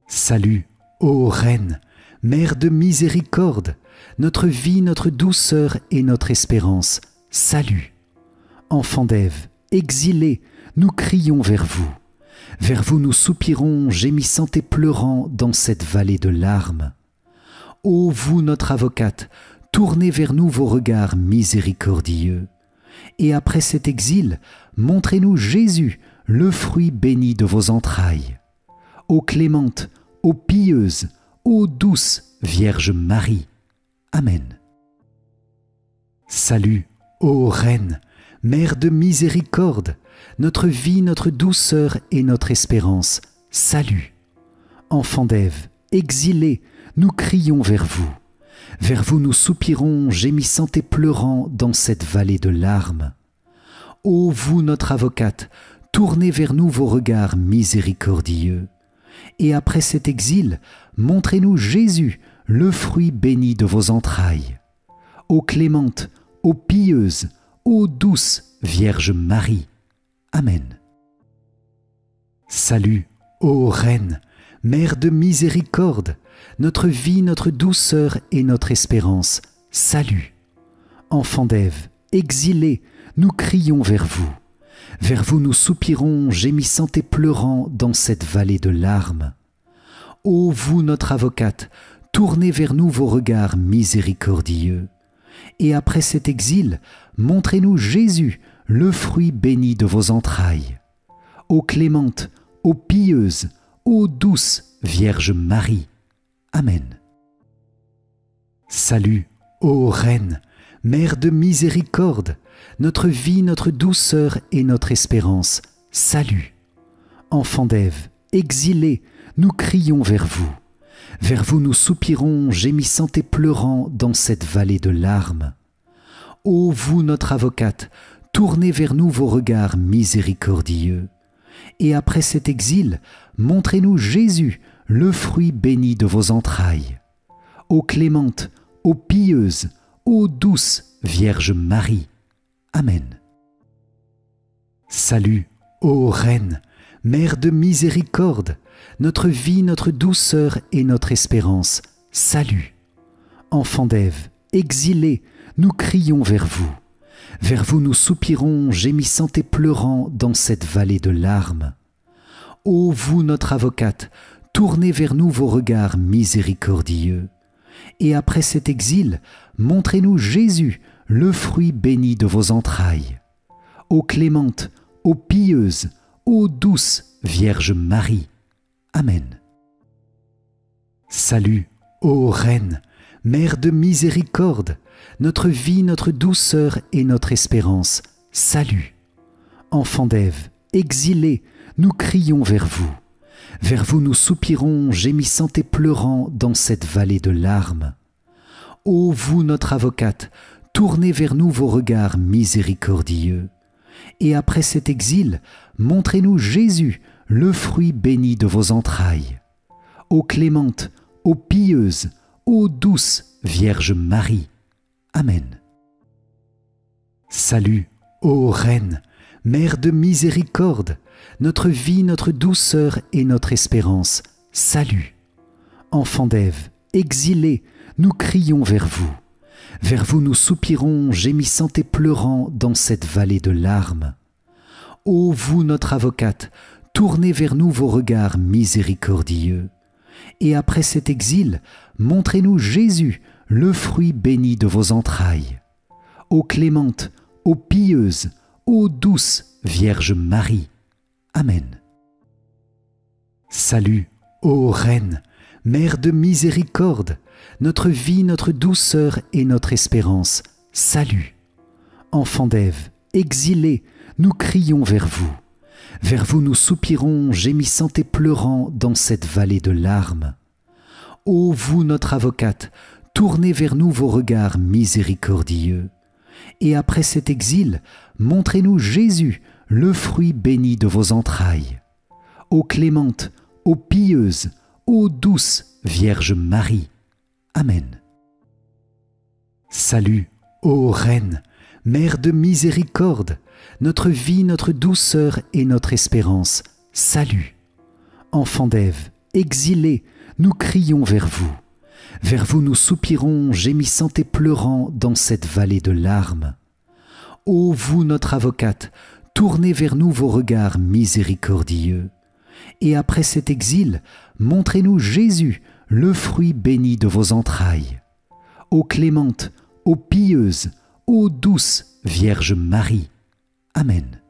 Salut, ô Reine, Mère de miséricorde, notre vie, notre douceur et notre espérance. Salut. Enfants d'Ève, exilés, nous crions vers vous. Vers vous nous soupirons, gémissant et pleurant dans cette vallée de larmes. Ô vous, notre avocate, tournez vers nous vos regards miséricordieux. Et après cet exil, montrez-nous Jésus, le fruit béni de vos entrailles. Ô clémente, ô pieuse, ô douce Vierge Marie. Amen. Salut, ô Reine, Mère de miséricorde, notre vie, notre douceur et notre espérance. Salut. Enfants d'Ève, exilés, nous crions vers vous. Vers vous nous soupirons, gémissant et pleurant dans cette vallée de larmes. Ô vous, notre avocate, tournez vers nous vos regards miséricordieux. Et après cet exil, montrez-nous Jésus, le fruit béni de vos entrailles. Ô clémente, ô pieuse, ô douce Vierge Marie. Amen. Salut, ô Reine, Mère de miséricorde, notre vie, notre douceur et notre espérance. Salut. Enfants d'Ève, exilés, nous crions vers vous. Vers vous nous soupirons, gémissant et pleurant dans cette vallée de larmes. Ô vous, notre avocate, tournez vers nous vos regards miséricordieux. Et après cet exil, montrez-nous Jésus, le fruit béni de vos entrailles. Ô clémente, ô pieuse, ô douce Vierge Marie. Amen. Salut, ô Reine, Mère de miséricorde, notre vie, notre douceur et notre espérance. Salut. Enfants d'Ève, exilés, nous crions vers vous. Vers vous nous soupirons, gémissant et pleurant dans cette vallée de larmes. Ô vous, notre avocate, tournez vers nous vos regards miséricordieux. Et après cet exil, montrez-nous Jésus, le fruit béni de vos entrailles. Ô clémente, ô pieuse, ô douce Vierge Marie. Amen. Salut, ô Reine, Mère de miséricorde, notre vie, notre douceur et notre espérance. Salut. Enfants d'Ève, exilés, nous crions vers vous. Vers vous nous soupirons, gémissant et pleurant dans cette vallée de larmes. Ô vous, notre avocate, tournez vers nous vos regards miséricordieux. Et après cet exil, montrez-nous Jésus, le fruit béni de vos entrailles. Ô clémente, ô pieuse, ô douce Vierge Marie. Amen. Salut, ô Reine, Mère de miséricorde, notre vie, notre douceur et notre espérance. Salut. Enfants d'Ève, exilés, nous crions vers vous. Vers vous nous soupirons, gémissant et pleurant dans cette vallée de larmes. Ô vous, notre avocate, tournez vers nous vos regards miséricordieux. Et après cet exil, montrez-nous Jésus, le fruit béni de vos entrailles. Ô clémente, ô pieuse, ô douce Vierge Marie. Amen. Salut, ô Reine, Mère de miséricorde, notre vie, notre douceur et notre espérance, salut. Enfants d'Ève, exilés, nous crions vers vous. Vers vous nous soupirons, gémissant et pleurant dans cette vallée de larmes. Ô vous, notre avocate, tournez vers nous vos regards miséricordieux. Et après cet exil, montrez-nous Jésus, le fruit béni de vos entrailles. Ô clémente, ô pieuse, ô douce Vierge Marie. Amen. Salut, ô Reine, Mère de miséricorde, notre vie, notre douceur et notre espérance, salut. Enfants d'Ève, exilés, nous crions vers vous. Vers vous nous soupirons, gémissant et pleurant dans cette vallée de larmes. Ô vous, notre avocate, tournez vers nous vos regards miséricordieux. Et après cet exil, montrez-nous Jésus, le fruit béni de vos entrailles. Ô clémente, ô pieuse, ô douce Vierge Marie. Amen. Salut, ô Reine, Mère de miséricorde, notre vie, notre douceur et notre espérance, salut. Enfants d'Ève, exilés, nous crions vers vous. Vers vous nous soupirons, gémissant et pleurant dans cette vallée de larmes. Ô vous, notre avocate, tournez vers nous vos regards miséricordieux. Et après cet exil, montrez-nous Jésus, le fruit béni de vos entrailles. Ô clémente, ô pieuse, ô douce Vierge Marie. Amen.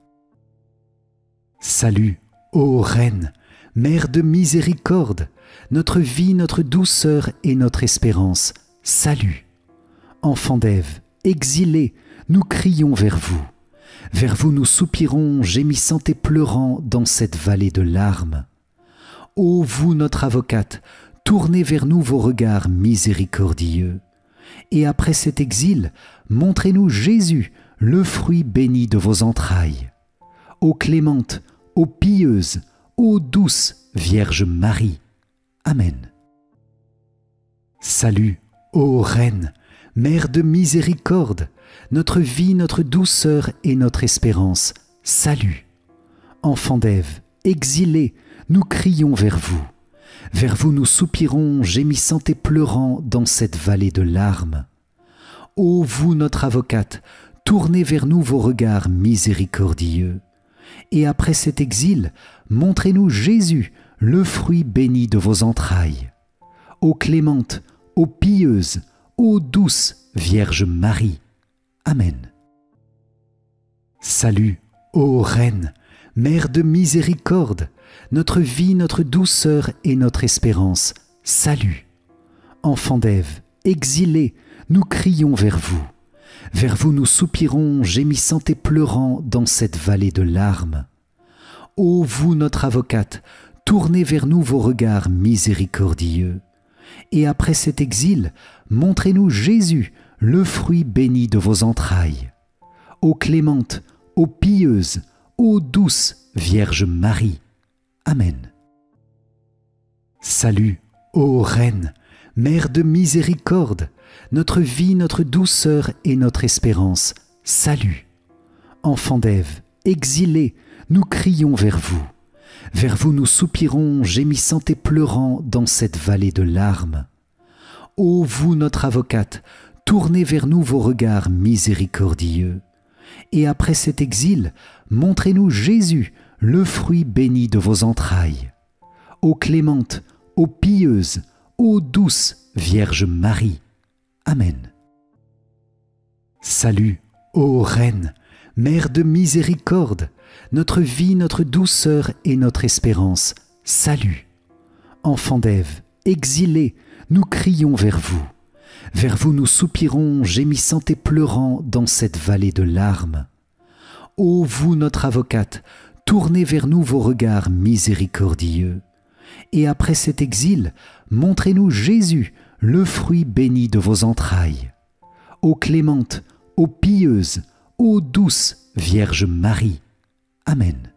Salut, ô Reine, Mère de miséricorde, notre vie, notre douceur et notre espérance, salut. Enfants d'Ève, exilés, nous crions vers vous. Vers vous nous soupirons, gémissant et pleurant dans cette vallée de larmes. Ô vous, notre avocate, tournez vers nous vos regards miséricordieux. Et après cet exil, montrez-nous Jésus, le fruit béni de vos entrailles. Ô clémente, ô pieuse, ô douce Vierge Marie. Amen. Salut, ô Reine, Mère de miséricorde, notre vie, notre douceur et notre espérance, salut. Enfants d'Ève, exilés, nous crions vers vous. Vers vous nous soupirons, gémissant et pleurant dans cette vallée de larmes. Ô vous, notre avocate, tournez vers nous vos regards miséricordieux. Et après cet exil, montrez-nous Jésus, le fruit béni de vos entrailles. Ô clémente, ô pieuse, ô douce Vierge Marie. Amen. Salut, ô Reine, Mère de miséricorde, notre vie, notre douceur et notre espérance, salut. Enfants d'Ève, exilés, nous crions vers vous. Vers vous nous soupirons, gémissant et pleurant dans cette vallée de larmes. Ô vous, notre avocate, tournez vers nous vos regards miséricordieux. Et après cet exil, montrez-nous Jésus, le fruit béni de vos entrailles. Ô clémente, ô pieuse, ô douce Vierge Marie. Amen. Salut, ô Reine, Mère de miséricorde, notre vie, notre douceur et notre espérance, salut. Enfants d'Ève, exilés, nous crions vers vous. Vers vous nous soupirons, gémissant et pleurant dans cette vallée de larmes. Ô vous, notre avocate, tournez vers nous vos regards miséricordieux. Et après cet exil, montrez-nous Jésus, le fruit béni de vos entrailles. Ô clémente, ô pieuse, ô douce Vierge Marie. Amen. Salut, ô Reine, Mère de miséricorde, notre vie, notre douceur et notre espérance, salut. Enfants d'Ève, exilés, nous crions vers vous. Vers vous nous soupirons, gémissant et pleurant dans cette vallée de larmes. Ô vous, notre avocate, tournez vers nous vos regards miséricordieux. Et après cet exil, montrez-nous Jésus, le fruit béni de vos entrailles. Ô clémente, ô pieuse, ô douce Vierge Marie. Amen.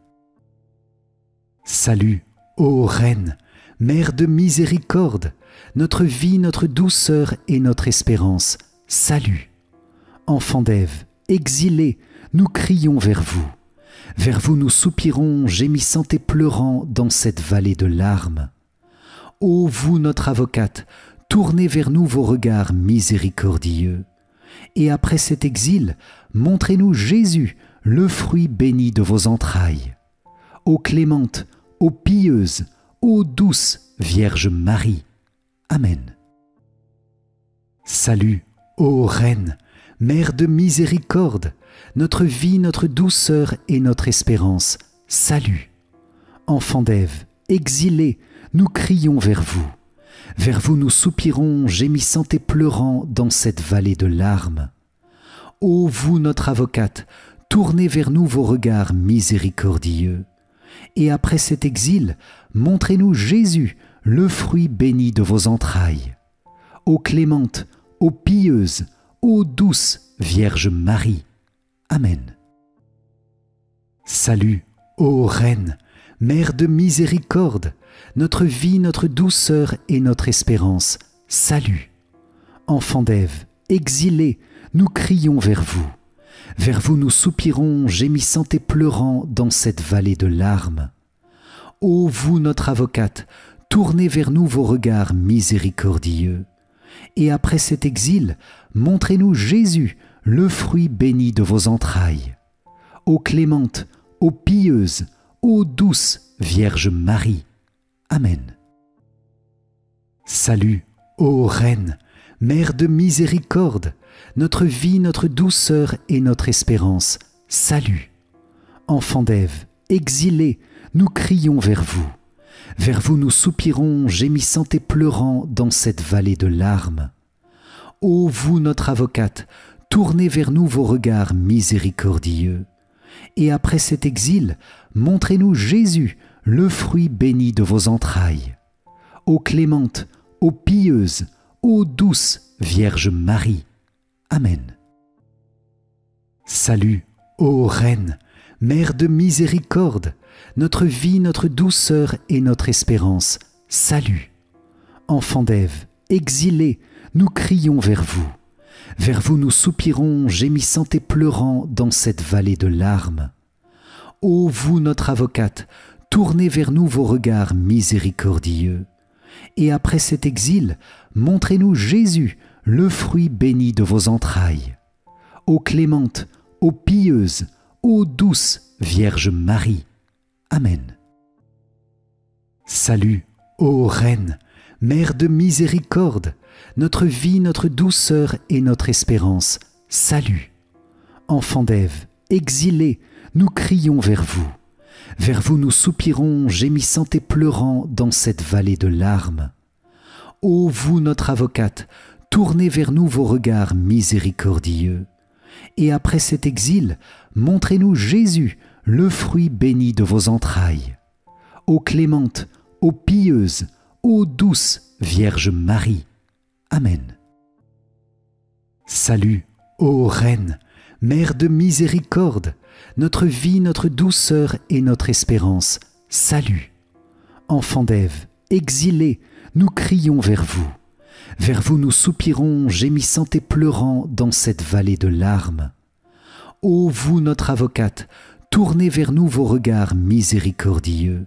Salut, ô Reine, Mère de miséricorde, notre vie, notre douceur et notre espérance, salut. Enfants d'Ève, exilés, nous crions vers vous. Vers vous nous soupirons, gémissant et pleurant dans cette vallée de larmes. Ô vous, notre avocate, tournez vers nous vos regards miséricordieux. Et après cet exil, montrez-nous Jésus, le fruit béni de vos entrailles. Ô clémente, ô pieuse, ô douce Vierge Marie. Amen. Salut, ô Reine, Mère de miséricorde, notre vie, notre douceur et notre espérance. Salut. Enfants d'Ève, exilés, nous crions vers vous. Vers vous nous soupirons, gémissant et pleurant dans cette vallée de larmes. Ô vous, notre avocate, tournez vers nous vos regards miséricordieux. Et après cet exil, montrez-nous Jésus, le fruit béni de vos entrailles. Ô clémente, ô pieuse, ô douce Vierge Marie. Amen. Salut, ô Reine, Mère de miséricorde, notre vie, notre douceur et notre espérance. Salut. Enfants d'Ève, exilés, nous crions vers vous. Vers vous nous soupirons, gémissant et pleurant dans cette vallée de larmes. Ô vous, notre avocate, tournez vers nous vos regards miséricordieux. Et après cet exil, montrez-nous Jésus, le fruit béni de vos entrailles. Ô clémente, ô pieuse, ô douce Vierge Marie. Amen. Salut, ô Reine, Mère de miséricorde, notre vie, notre douceur et notre espérance. Salut. Enfants d'Ève, exilés, nous crions vers vous. Vers vous nous soupirons, gémissant et pleurant dans cette vallée de larmes. Ô vous, notre avocate, tournez vers nous vos regards miséricordieux. Et après cet exil, montrez-nous Jésus, le fruit béni de vos entrailles. Ô clémente, ô pieuse, ô douce Vierge Marie. Amen. Salut, ô Reine, Mère de miséricorde, notre vie, notre douceur et notre espérance. Salut. Enfants d'Ève, exilés, nous crions vers vous. Vers vous nous soupirons, gémissant et pleurant dans cette vallée de larmes. Ô vous, notre avocate, tournez vers nous vos regards miséricordieux. Et après cet exil, montrez-nous Jésus, le fruit béni de vos entrailles. Ô clémente, ô pieuse, ô douce Vierge Marie. Amen. Salut, ô Reine, Mère de miséricorde, notre vie, notre douceur et notre espérance. Salut. Enfants d'Ève, exilés, nous crions vers vous. Vers vous nous soupirons, gémissant et pleurant dans cette vallée de larmes. Ô vous, notre avocate, tournez vers nous vos regards miséricordieux. Et après cet exil, montrez-nous Jésus, le fruit béni de vos entrailles. Ô clémente, ô pieuse, ô douce Vierge Marie. Amen. Salut, ô Reine, Mère de miséricorde, notre vie, notre douceur et notre espérance. Salut. Enfants d'Ève, exilés, nous crions vers vous. Vers vous nous soupirons, gémissant et pleurant dans cette vallée de larmes. Ô vous, notre avocate, tournez vers nous vos regards miséricordieux.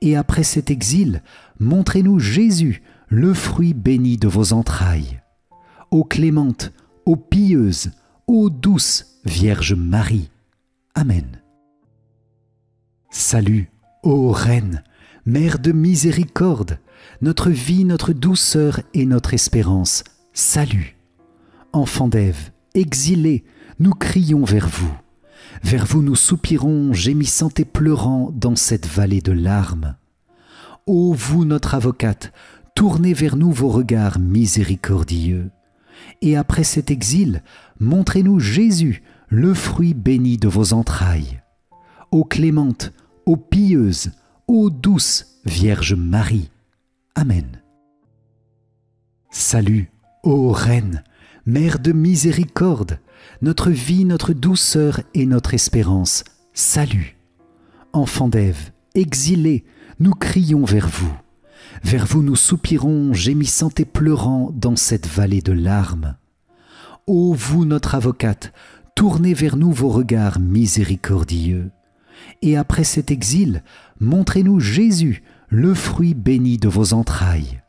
Et après cet exil, montrez-nous Jésus, le fruit béni de vos entrailles. Ô clémente, ô pieuse, ô douce Vierge Marie. Amen. Salut, ô Reine, Mère de miséricorde, notre vie, notre douceur et notre espérance. Salut. Enfants d'Ève, exilés, nous crions vers vous. Vers vous nous soupirons, gémissant et pleurant dans cette vallée de larmes. Ô vous, notre avocate, tournez vers nous vos regards miséricordieux. Et après cet exil, montrez-nous Jésus, le fruit béni de vos entrailles. Ô clémente, ô pieuse, ô douce Vierge Marie. Amen. Salut, ô Reine, Mère de miséricorde, notre vie, notre douceur et notre espérance. Salut. Enfants d'Ève, exilés, nous crions vers vous. Vers vous nous soupirons, gémissant et pleurant dans cette vallée de larmes. Ô vous, notre avocate, tournez vers nous vos regards miséricordieux. Et après cet exil, montrez-nous Jésus, le fruit béni de vos entrailles.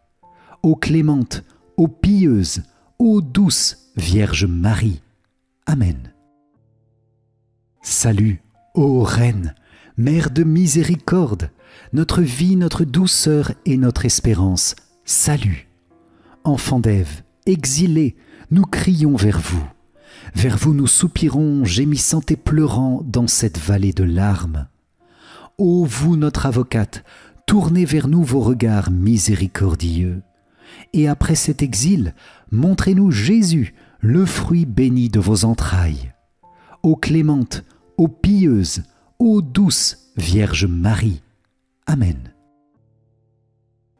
Ô clémente, ô pieuse, ô douce Vierge Marie. Amen. Salut, ô Reine, Mère de miséricorde, notre vie, notre douceur et notre espérance. Salut. Enfants d'Ève, exilés, nous crions vers vous. Vers vous nous soupirons, gémissant et pleurant dans cette vallée de larmes. Ô vous, notre avocate, tournez vers nous vos regards miséricordieux. Et après cet exil, montrez-nous Jésus, le fruit béni de vos entrailles. Ô clémente, ô pieuse, ô douce Vierge Marie. Amen.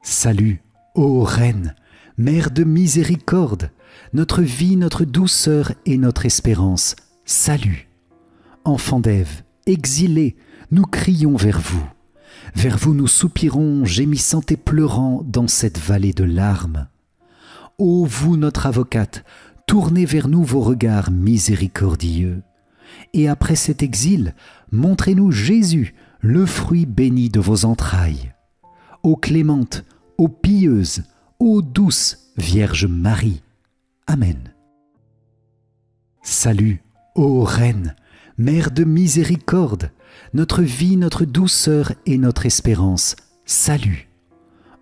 Salut, ô Reine, Mère de miséricorde, notre vie, notre douceur et notre espérance. Salut. Enfants d'Ève, exilés, nous crions vers vous. Vers vous nous soupirons, gémissant et pleurant dans cette vallée de larmes. Ô vous, notre avocate, tournez vers nous vos regards miséricordieux. Et après cet exil, montrez-nous Jésus, le fruit béni de vos entrailles. Ô clémente, ô pieuse, ô douce Vierge Marie. Amen. Salut, ô Reine, Mère de miséricorde, notre vie, notre douceur et notre espérance. Salut.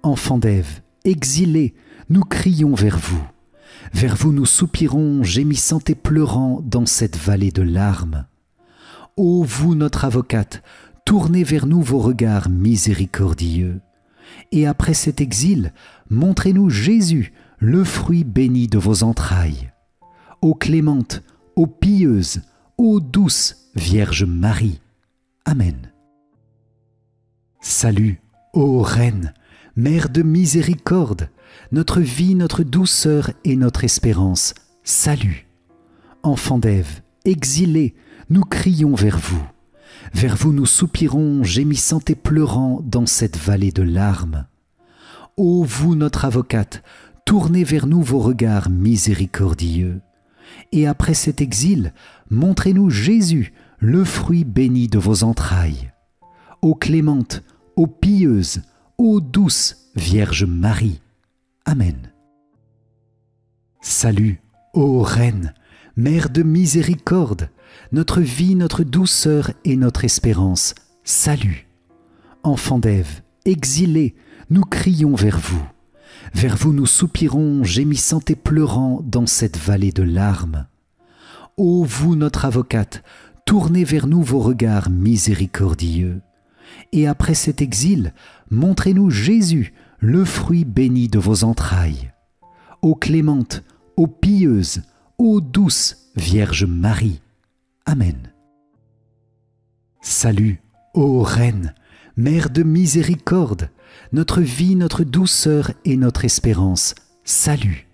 Enfants d'Ève, exilés, nous crions vers vous. Vers vous nous soupirons, gémissant et pleurant dans cette vallée de larmes. Ô vous, notre avocate, tournez vers nous vos regards miséricordieux. Et après cet exil, montrez-nous Jésus, le fruit béni de vos entrailles. Ô clémente, ô pieuse, ô douce Vierge Marie. Amen. Salut, ô Reine, Mère de miséricorde, notre vie, notre douceur et notre espérance. Salut. Enfants d'Ève, exilés, nous crions vers vous. Vers vous nous soupirons, gémissant et pleurant dans cette vallée de larmes. Ô vous, notre avocate, tournez vers nous vos regards miséricordieux. Et après cet exil, montrez-nous Jésus, le fruit béni de vos entrailles. Ô clémente, ô pieuse, ô douce Vierge Marie. Amen. Salut, ô Reine, Mère de miséricorde, notre vie, notre douceur et notre espérance. Salut. Enfants d'Ève, exilés, nous crions vers vous. Vers vous nous soupirons, gémissant et pleurant dans cette vallée de larmes. Ô vous, notre avocate, tournez vers nous vos regards miséricordieux. Et après cet exil, montrez-nous Jésus, le fruit béni de vos entrailles. Ô clémente, ô pieuse, ô douce Vierge Marie. Amen. Salut, ô Reine, Mère de miséricorde, notre vie, notre douceur et notre espérance. Salut.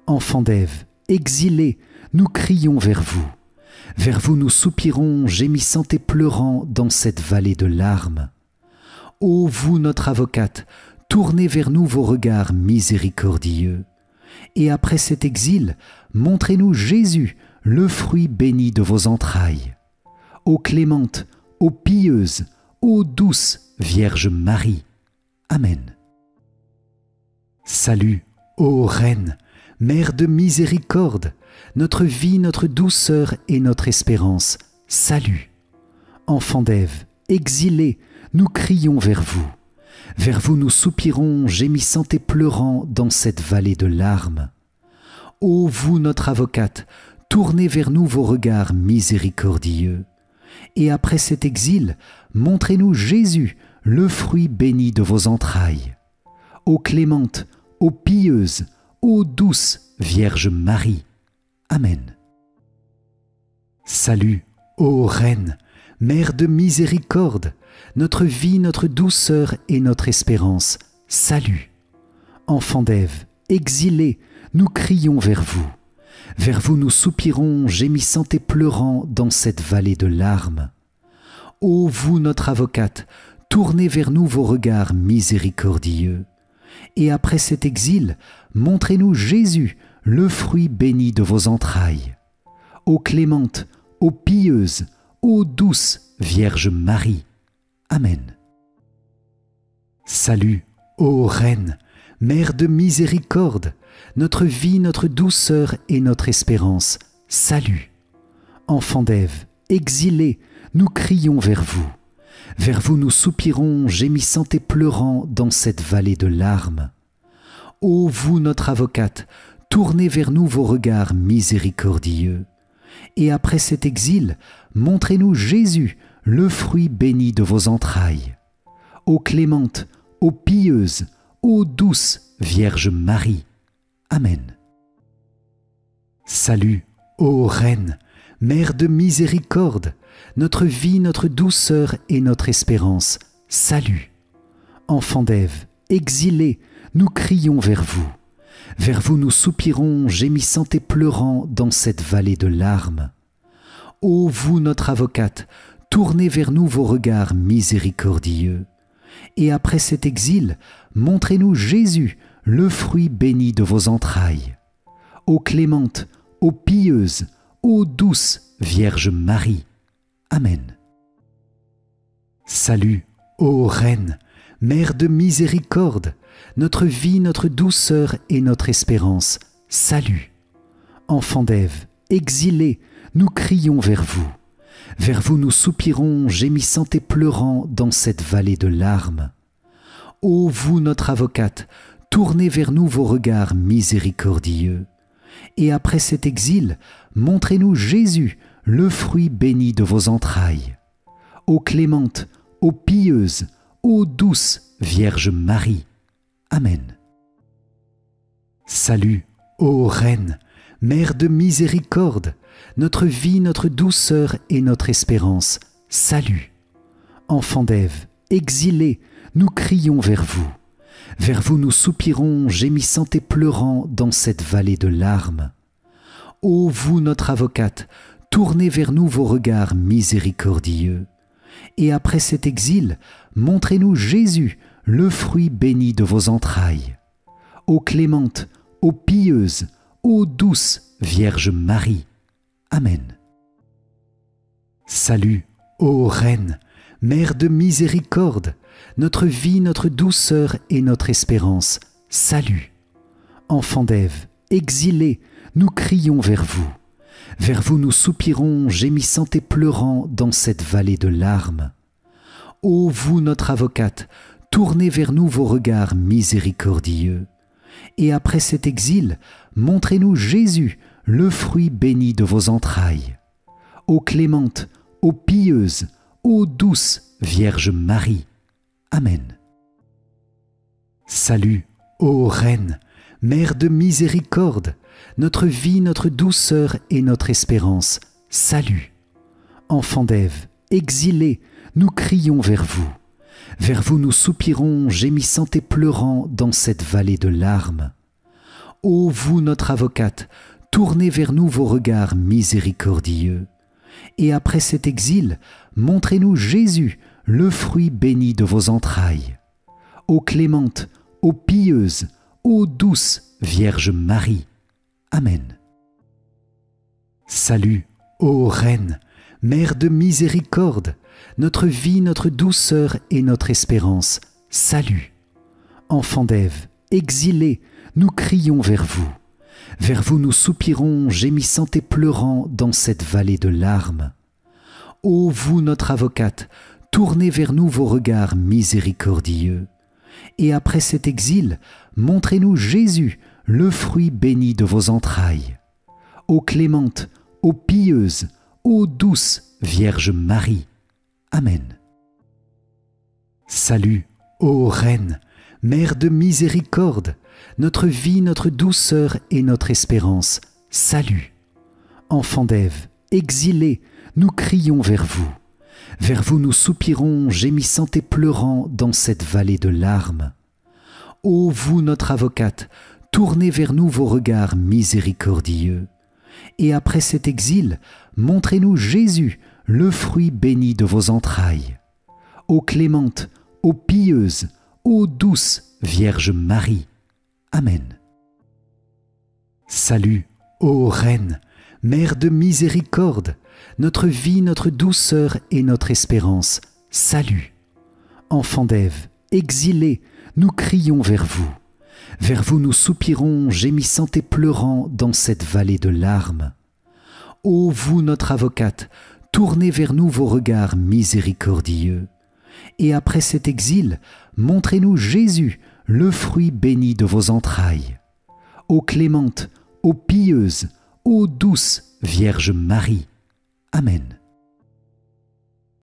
Enfants d'Ève, exilés, nous crions vers vous. Vers vous nous soupirons, gémissant et pleurant dans cette vallée de larmes. Ô vous, notre avocate, tournez vers nous vos regards miséricordieux. Et après cet exil, montrez-nous Jésus, le fruit béni de vos entrailles. Ô clémente, ô pieuse, ô douce Vierge Marie. Amen. Salut, ô Reine, Mère de miséricorde, notre vie, notre douceur et notre espérance. Salut. Enfants d'Ève, exilés, nous crions vers vous. Vers vous nous soupirons, gémissant et pleurant dans cette vallée de larmes. Ô vous, notre avocate, tournez vers nous vos regards miséricordieux. Et après cet exil, montrez-nous Jésus, le fruit béni de vos entrailles. Ô clémente, ô pieuse, ô douce Vierge Marie. Amen. Salut, ô Reine, Mère de miséricorde, notre vie, notre douceur et notre espérance. Salut. Enfants d'Ève, exilés, nous crions vers vous. Vers vous nous soupirons, gémissant et pleurant dans cette vallée de larmes. Ô vous, notre avocate, tournez vers nous vos regards miséricordieux. Et après cet exil, montrez-nous Jésus, le fruit béni de vos entrailles. Ô clémente, ô pieuse, ô douce Vierge Marie. Amen. Salut, ô Reine, Mère de miséricorde, notre vie, notre douceur et notre espérance. Salut. Enfants d'Ève, exilés, nous crions vers vous. Vers vous nous soupirons, gémissant et pleurant dans cette vallée de larmes. Ô vous, notre avocate, tournez vers nous vos regards miséricordieux. Et après cet exil, montrez-nous Jésus, le fruit béni de vos entrailles. Ô clémente, ô pieuse, ô douce Vierge Marie. Amen. Salut, ô Reine, Mère de miséricorde, notre vie, notre douceur et notre espérance. Salut. Enfants d'Ève, exilés, nous crions vers vous. Vers vous nous soupirons, gémissant et pleurant dans cette vallée de larmes. Ô vous, notre avocate, tournez vers nous vos regards miséricordieux. Et après cet exil, montrez-nous Jésus, le fruit béni de vos entrailles. Ô clémente, ô pieuse, ô douce Vierge Marie. Amen. Salut, ô Reine, Mère de miséricorde, notre vie, notre douceur et notre espérance. Salut. Enfants d'Ève, exilés, nous crions vers vous. Vers vous nous soupirons, gémissant et pleurant dans cette vallée de larmes. Ô vous, notre avocate, tournez vers nous vos regards miséricordieux. Et après cet exil, montrez-nous Jésus, le fruit béni de vos entrailles. Ô clémente, ô pieuse, ô douce Vierge Marie. Amen. Salut, ô Reine, Mère de miséricorde, notre vie, notre douceur et notre espérance. Salut. Enfants d'Ève, exilés, nous crions vers vous. Vers vous nous soupirons, gémissant et pleurant dans cette vallée de larmes. Ô vous, notre avocate, tournez vers nous vos regards miséricordieux. Et après cet exil, montrez-nous Jésus, le fruit béni de vos entrailles. Ô clémente, ô pieuse, ô douce Vierge Marie. Amen. Salut, ô Reine, Mère de miséricorde, notre vie, notre douceur et notre espérance. Salut. Enfants d'Ève, exilés, nous crions vers vous. Vers vous nous soupirons, gémissant et pleurant dans cette vallée de larmes. Ô vous, notre avocate, tournez vers nous vos regards miséricordieux. Et après cet exil, montrez-nous Jésus, le fruit béni de vos entrailles. Ô clémente, ô pieuse, ô douce Vierge Marie. Amen. Salut, ô Reine, Mère de miséricorde, notre vie, notre douceur et notre espérance. Salut. Enfants d'Ève, exilés, nous crions vers vous. Vers vous nous soupirons, gémissant et pleurant dans cette vallée de larmes. Ô vous, notre avocate, tournez vers nous vos regards miséricordieux. Et après cet exil, montrez-nous Jésus, le fruit béni de vos entrailles. Ô clémente, ô pieuse, ô douce Vierge Marie. Amen. Salut, ô Reine, Mère de miséricorde, notre vie, notre douceur et notre espérance. Salut. Enfants d'Ève, exilés, nous crions vers vous. Vers vous nous soupirons, gémissant et pleurant dans cette vallée de larmes. Ô vous, notre avocate, tournez vers nous vos regards miséricordieux. Et après cet exil, montrez-nous Jésus, le fruit béni de vos entrailles. Ô clémente, ô pieuse, ô douce Vierge Marie. Amen. Salut, ô Reine, Mère de miséricorde, notre vie, notre douceur et notre espérance. Salut. Enfants d'Ève, exilés, nous crions vers vous. Vers vous nous soupirons, gémissant et pleurant dans cette vallée de larmes. Ô vous, notre avocate, tournez vers nous vos regards miséricordieux. Et après cet exil, montrez-nous Jésus, le fruit béni de vos entrailles. Ô clémente, ô pieuse, ô douce Vierge Marie. Amen. Salut, ô Reine, Mère de miséricorde, notre vie, notre douceur et notre espérance, salut. Enfants d'Ève, exilés, nous crions vers vous. Vers vous nous soupirons, gémissant et pleurant dans cette vallée de larmes. Ô vous, notre avocate, tournez vers nous vos regards miséricordieux. Et après cet exil, montrez-nous Jésus, le fruit béni de vos entrailles. Ô clémente, ô pieuse, ô douce Vierge Marie. Amen.